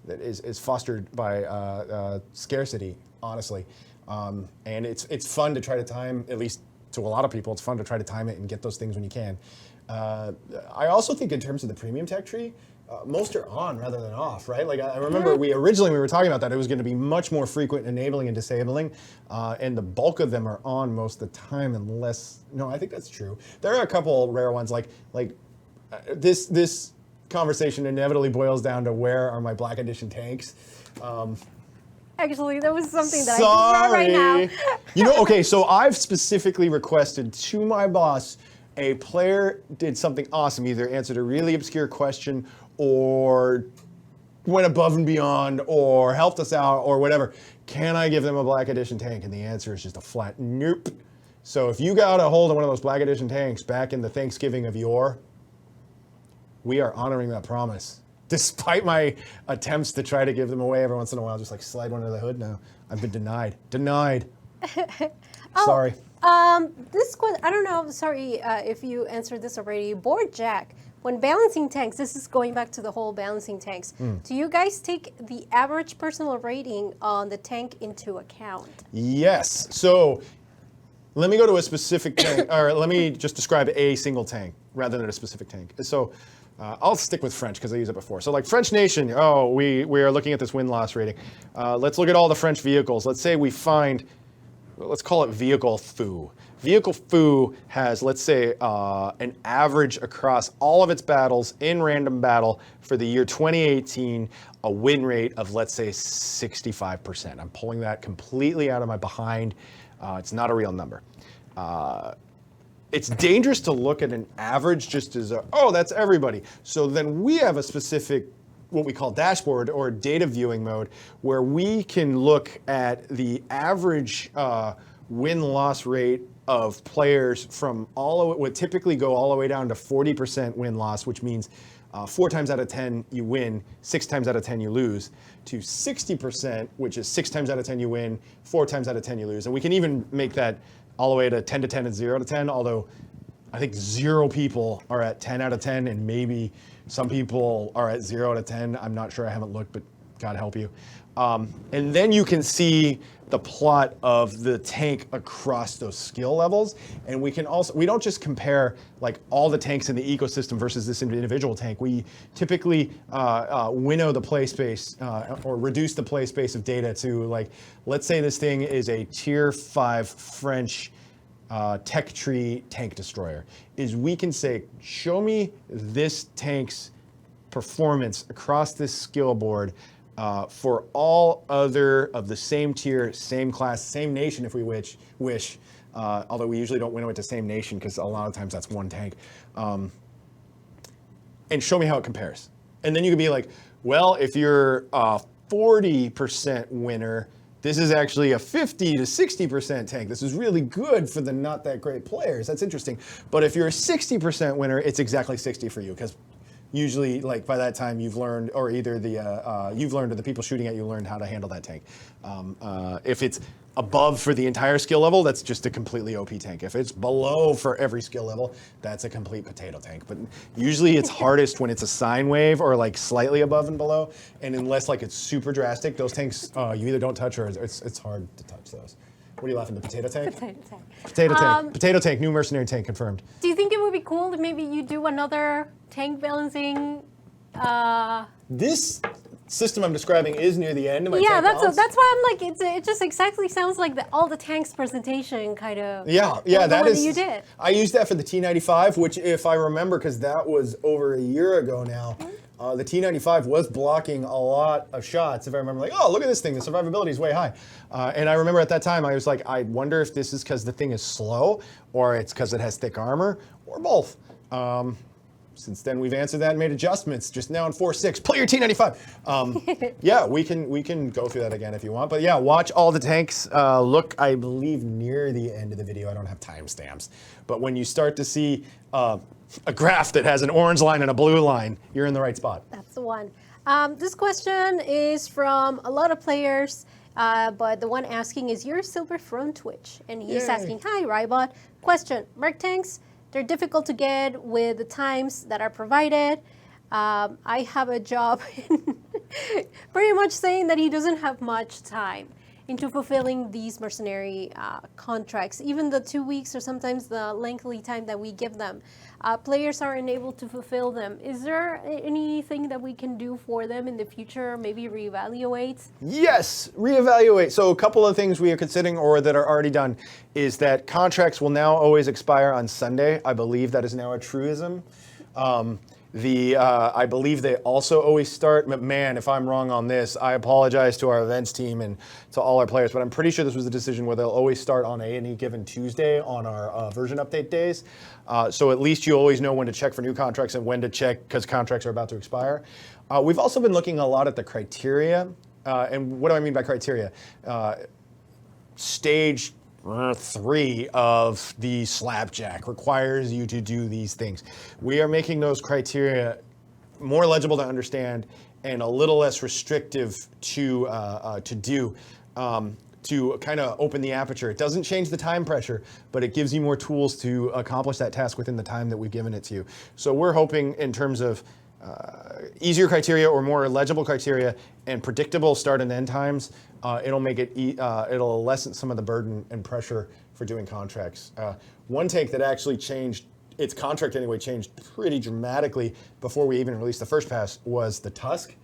that is fostered by scarcity, honestly. And it's fun to try to time, at least to a lot of people, it's fun to try to time it and get those things when you can. I also think in terms of the premium tech tree, most are on rather than off, right? Like I remember we were talking about that, it was going to be much more frequent enabling and disabling, and the bulk of them are on most of the time unless, no, I think that's true. There are a couple rare ones like this conversation inevitably boils down to where are my Black Edition tanks. Actually, that was something that I just read right now. You know, okay, so I've specifically requested to my boss, a player did something awesome, either answered a really obscure question or went above and beyond or helped us out or whatever. Can I give them a Black Edition tank? And the answer is just a flat nope. So if you got a hold of one of those Black Edition tanks back in the Thanksgiving of yore, we are honoring that promise. Despite my attempts to try to give them away every once in a while, just like slide one under the hood now. I've been denied. Denied. Sorry. This question, I don't know, sorry if you answered this already. Board Jack, when balancing tanks, this is going back to the whole balancing tanks, do you guys take the average personal rating on the tank into account? Yes. So let me go to a specific tank, or let me just describe a single tank rather than a specific tank. So I'll stick with French because I used it before. So like French Nation, we are looking at this win-loss rating. Let's look at all the French vehicles. Let's say we find, let's call it vehicle foo. Vehicle foo has, let's say, an average across all of its battles in random battle for the year 2018, a win rate of, let's say, 65%. I'm pulling that completely out of my behind. It's not a real number. It's dangerous to look at an average just as, that's everybody. So then we have a specific, what we call dashboard or data viewing mode, where we can look at the average win-loss rate of players from would typically go all the way down to 40% win-loss, which means 4 times out of 10 you win, 6 times out of 10 you lose, to 60%, which is 6 times out of 10 you win, 4 times out of 10 you lose. And we can even make that all the way to 10 to 10 and 0 to 10, although I think 0 people are at 10 out of 10, and maybe some people are at 0 out of 10. I'm not sure, I haven't looked, but God help you. And then you can see the plot of the tank across those skill levels. And we can also, we don't just compare like all the tanks in the ecosystem versus this individual tank. We typically winnow the play space or reduce the play space of data to, like, let's say this thing is a tier 5 French tech tree tank destroyer. Is we can say, show me this tank's performance across this skill board for all other of the same tier, same class, same nation if we wish, although we usually don't winnow it to same nation because a lot of times that's one tank, and show me how it compares. And then you can be like, well, if you're a 40% winner, this is actually a 50 to 60% tank. This is really good for the not that great players. That's interesting. But if you're a 60% winner, it's exactly 60 for you because usually, like by that time, you've learned, or either you've learned, or the people shooting at you learned how to handle that tank. If it's above for the entire skill level, that's just a completely OP tank. If it's below for every skill level, that's a complete potato tank. But usually it's hardest when it's a sine wave or like slightly above and below. And unless like it's super drastic, those tanks you either don't touch or it's hard to touch those. What are you laughing, the potato tank? Potato tank. Potato tank. Potato tank, new mercenary tank confirmed. Do you think it would be cool if maybe you do another tank balancing? This system I'm describing is near the end of my Yeah, tank balance. that's why I'm like, it just exactly sounds like all the tanks presentation kind of. Yeah, the that one is. you did. I used that for the T95, which, if I remember, because that was over a year ago now, the T95 was blocking a lot of shots. If I remember, like, oh, look at this thing, the survivability is way high. And I remember at that time, I was like, I wonder if this is because the thing is slow, or it's because it has thick armor, or both. Since then, we've answered that and made adjustments. Just now in 4.6, play your T95. Yeah, we can go through that again if you want. But yeah, watch all the tanks. Look, I believe, near the end of the video. I don't have timestamps. But when you start to see a graph that has an orange line and a blue line, you're in the right spot. That's the one. This question is from a lot of players, but the one asking is, you're Silver from Twitch. And he's Yay. asking, hi, Rybot. Question, Merc tanks, they're difficult to get with the times that are provided. I have a job pretty much saying that he doesn't have much time into fulfilling these mercenary contracts. Even the 2 weeks or sometimes the lengthy time that we give them, players are unable to fulfill them. Is there anything that we can do for them in the future? Maybe reevaluate? Yes, reevaluate. So a couple of things we are considering or that are already done is that contracts will now always expire on Sunday. I believe that is now a truism. I believe they also always start, man, if I'm wrong on this, I apologize to our events team and to all our players, but I'm pretty sure this was a decision where they'll always start on any given Tuesday on our version update days. So at least you always know when to check for new contracts and when to check because contracts are about to expire. We've also been looking a lot at the criteria. And what do I mean by criteria? Stage 3 of the slapjack requires you to do these things. We are making those criteria more legible to understand and a little less restrictive to do to kind of open the aperture. It doesn't change the time pressure, but it gives you more tools to accomplish that task within the time that we've given it to you. So we're hoping in terms of easier criteria or more legible criteria and predictable start and end times, it'll make it, it'll lessen some of the burden and pressure for doing contracts. One tank that actually changed, its contract anyway, changed pretty dramatically before we even released the first pass was the Tusk,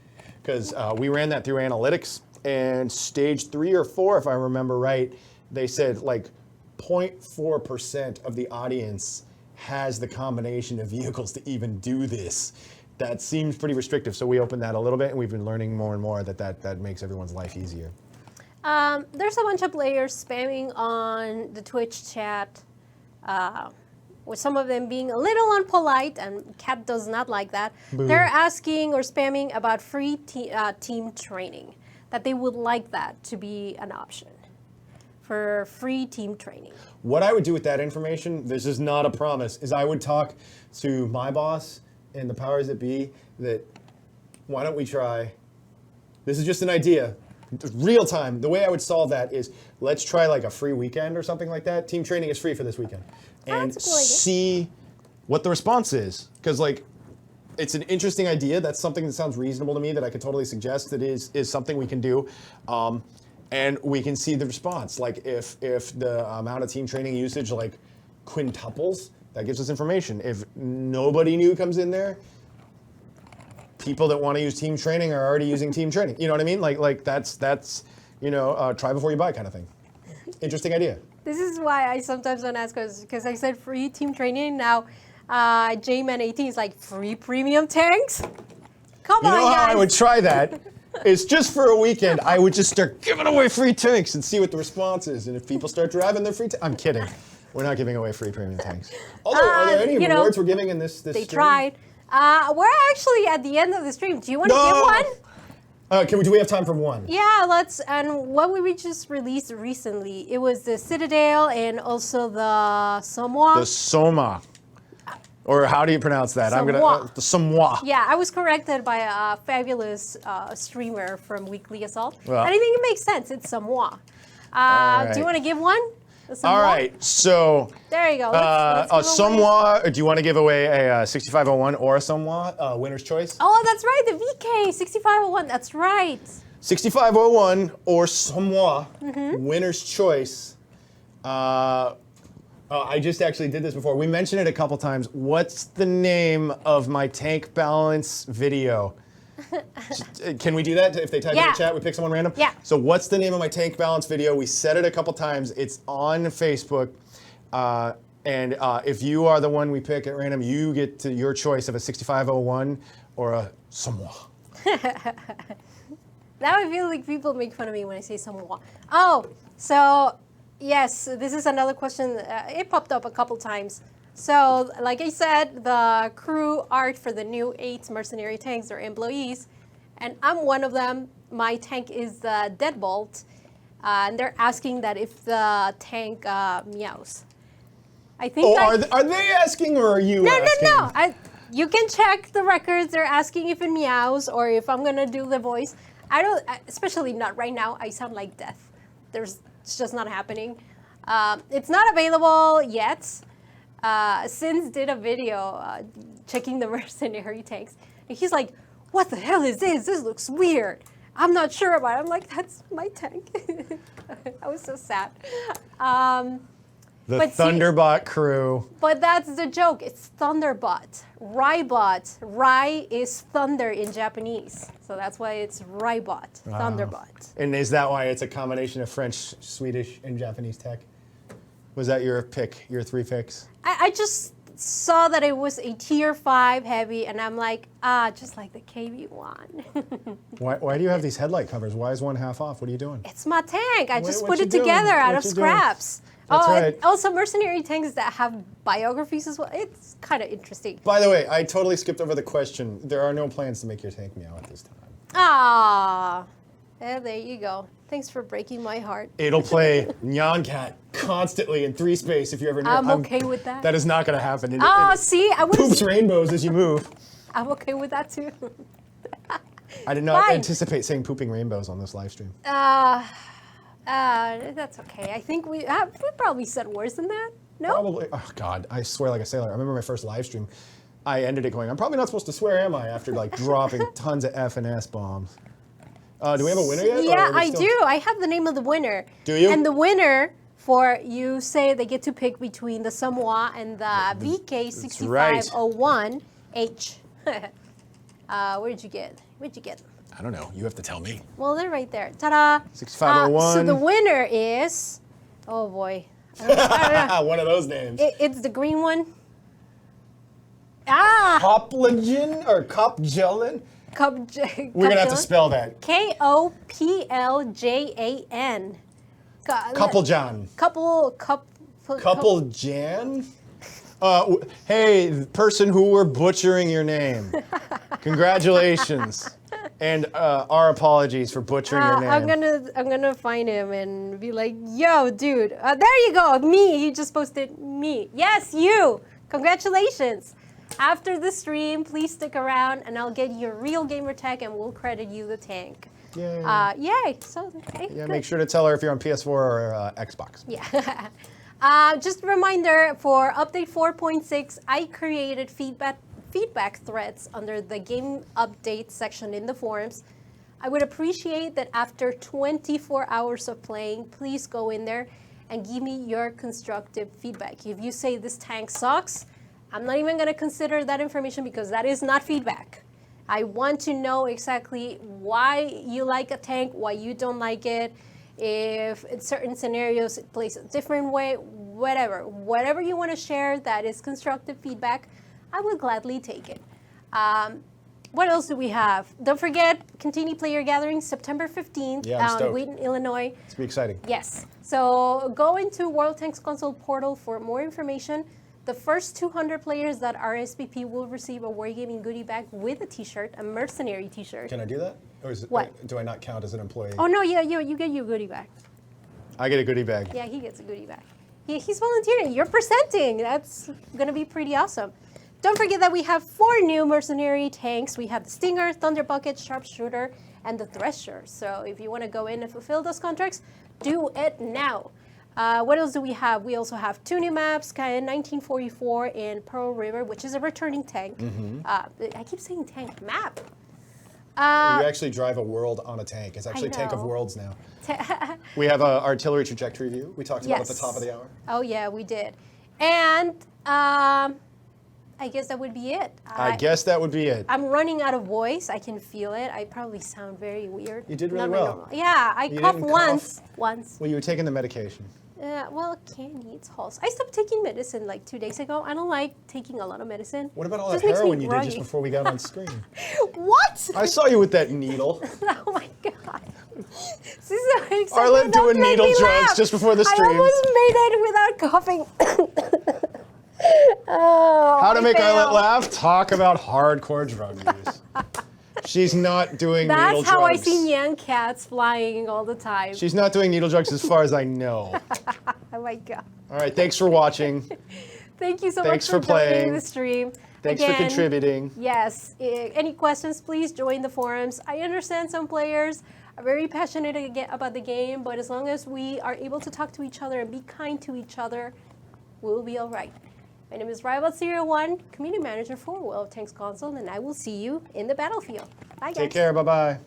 because we ran that through analytics, and stage 3 or 4, if I remember right, they said like 0.4% of the audience has the combination of vehicles to even do this. That seems pretty restrictive, so we opened that a little bit, and we've been learning more and more that makes everyone's life easier. There's a bunch of players spamming on the Twitch chat, with some of them being a little unpolite, and Kat does not like that. Boo. They're asking or spamming about free team training, that they would like that to be an option for free team training. What I would do with that information, this is not a promise, is I would talk to my boss and the powers that be that why don't we try, this is just an idea, real time. The way I would solve that is let's try like a free weekend or something like that. Team training is free for this weekend. And that's a cool idea. see what the response is. Because like, it's an interesting idea. That's something that sounds reasonable to me that I could totally suggest that is something we can do. And we can see the response. Like if the amount of team training usage like quintuples, that gives us information. If nobody new comes in there, people that want to use team training are already using team training. You know what I mean? Like that's you know, try before you buy kind of thing. Interesting idea. This is why I sometimes don't ask, because I said free team training. Now, JMan18 is like, free premium tanks? Come You on, know how guys. I would try that? It's just for a weekend. I would just start giving away free tanks and see what the response is. And if people start driving their free I'm kidding. We're not giving away free premium tanks. Although, are there any rewards we're giving in this They stream? tried. We're actually at the end of the stream. Do you want to give one? Do we have time for one? Yeah, let's. And what we just released recently, it was the Citadel and also the Somoa. The Soma. Or how do you pronounce that? Somwa. Yeah, I was corrected by a fabulous streamer from Weekly Assault. Well. And I think it makes sense. It's Samoa. right. Do you want to give one? All right, so There you go. a Let's give away. Somwa. Do you want to give away a 6501 or a Somwa? Winner's choice. Oh, that's right. The VK 6501. That's right. 6501 or Somwa. Winner's choice. I just actually did this before. We mentioned it a couple times. What's the name of my tank balance video? Can we do that? If they type in the chat, we pick someone random? Yeah. So what's the name of my tank balance video? We said it a couple times. It's on Facebook. And if you are the one we pick at random, you get to your choice of a 6501 or a Samoa. Now I feel like people make fun of me when I say Samoa. Oh, so yes, this is another question. It popped up a couple times. So, like I said, the crew art for the new 8 mercenary tanks are employees, and I'm one of them. My tank is the Deadbolt, and they're asking that if the tank meows. I think. Are they asking or are you asking? No. You can check the records. They're asking if it meows or if I'm gonna do the voice. I don't, especially not right now. I sound like death. It's just not happening. It's not available yet. Sins did a video checking the mercenary tanks, and he's like, "What the hell is this? This looks weird. I'm not sure about it." I'm like, "That's my tank." I was so sad. The But see- Thunderbot crew. But that's the joke. It's Thunderbot. Rybot. Rai is thunder in Japanese. So that's why it's Rybot. Thunderbot. And is that why it's a combination of French, Swedish, and Japanese tech? Was that your pick, your 3 picks? I just saw that it was a tier 5 heavy, and I'm like, just like the KV1. Why do you have these headlight covers? Why is one half off? What are you doing? It's my tank. I just what put you it doing? together out What of you doing? scraps. That's and right. also mercenary tanks that have biographies as well. It's kind of interesting. By the way, I totally skipped over the question. There are no plans to make your tank meow at this time. There you go. Thanks for breaking my heart. It'll play Nyan Cat constantly in 3 space if you ever near. I'm okay with that. That is not going to happen. See, I Poops was. rainbows as you move. I'm okay with that too. I did not Fine. anticipate saying pooping rainbows on this live stream. That's okay. I think we probably said worse than that. No. Probably. Oh God, I swear like a sailor. I remember my first live stream. I ended it going, I'm probably not supposed to swear, am I? After like dropping tons of F and S bombs. Do we have a winner yet? Yeah, I do. I have the name of the winner. Do you? And the winner for you say they get to pick between the Samoa and the VK6501H. Where'd you get? Where'd you get? I don't know. You have to tell me. Well, they're right there. Ta-da! 6501. So the winner is, oh boy, I don't know. One of those names. It's the green one. Koplegen or Kopjelin? We're gonna have to spell that. Kopljan. Koppeljan. Couple Jan? Hey, the person who we're butchering your name. Congratulations. And our apologies for butchering your name. I'm gonna find him and be like, yo, dude, there you go, me. He just posted me. Yes, you. Congratulations. After the stream, please stick around, and I'll get your real gamer tag, and we'll credit you the tank. Yay. Yay. So, hey, Yeah, good. make sure to tell her if you're on PS4 or Xbox. Yeah. Just a reminder, for update 4.6, I created feedback threads under the game update section in the forums. I would appreciate that after 24 hours of playing, please go in there and give me your constructive feedback. If you say this tank sucks, I'm not even gonna consider that information because that is not feedback. I want to know exactly why you like a tank, why you don't like it, if in certain scenarios it plays a different way, whatever you want to share that is constructive feedback, I will gladly take it. What else do we have? Don't forget, Continue Player Gathering, September 15th Yeah, I'm stoked. Wheaton, Illinois. It's be exciting. Yes. So go into World Tanks Console portal for more information. The first 200 players that RSVP will receive a Wargaming goodie bag with a t-shirt, a mercenary t-shirt. Can I do that? Or is What? Do I not count as an employee? Oh no, yeah, you get your goodie bag. I get a goodie bag. Yeah, he gets a goodie bag. He's volunteering. You're presenting. That's gonna be pretty awesome. Don't forget that we have 4 new mercenary tanks. We have the Stinger, Thunder Bucket, Sharpshooter, and the Thresher. So if you want to go in and fulfill those contracts, do it now. What else do we have? We also have 2 new maps, Cayenne 1944 in Pearl River, which is a returning tank. I keep saying tank map. You actually drive a world on a tank. It's actually Tank of know. Worlds now. We have an artillery trajectory view. We talked about at the Yes. top of the hour. Oh yeah, we did. And I guess that would be it. I guess that would be it. I'm running out of voice. I can feel it. I probably sound very weird. You did really Not my well. normal- Yeah, I You coughed didn't once. Once. Well, you were taking the medication. Well, candy, it's halls. I stopped taking medicine like 2 days ago. I don't like taking a lot of medicine. What about all Just that makes me heroin you did just groggy. before we got on screen? What? I saw you with that needle. Oh my god. This is so exciting. Arlen Don't doing make needle me drugs laugh. just before the stream. I almost made it without coughing. Oh, How to I make failed. Arlette laugh? Talk about hardcore drug use. She's not doing needle drugs. That's how I see Nyan cats flying all the time. She's not doing needle drugs as far as I know. Oh my god. All right, thanks for watching. Thank you so Thanks much for joining playing. the stream. Thanks for contributing. Yes. Any questions, please join the forums. I understand some players are very passionate about the game, but as long as we are able to talk to each other and be kind to each other, we'll be all right. My name is Rybot01, Community Manager for World of Tanks Console, and I will see you in the battlefield. Bye, guys. Take care. Bye-bye.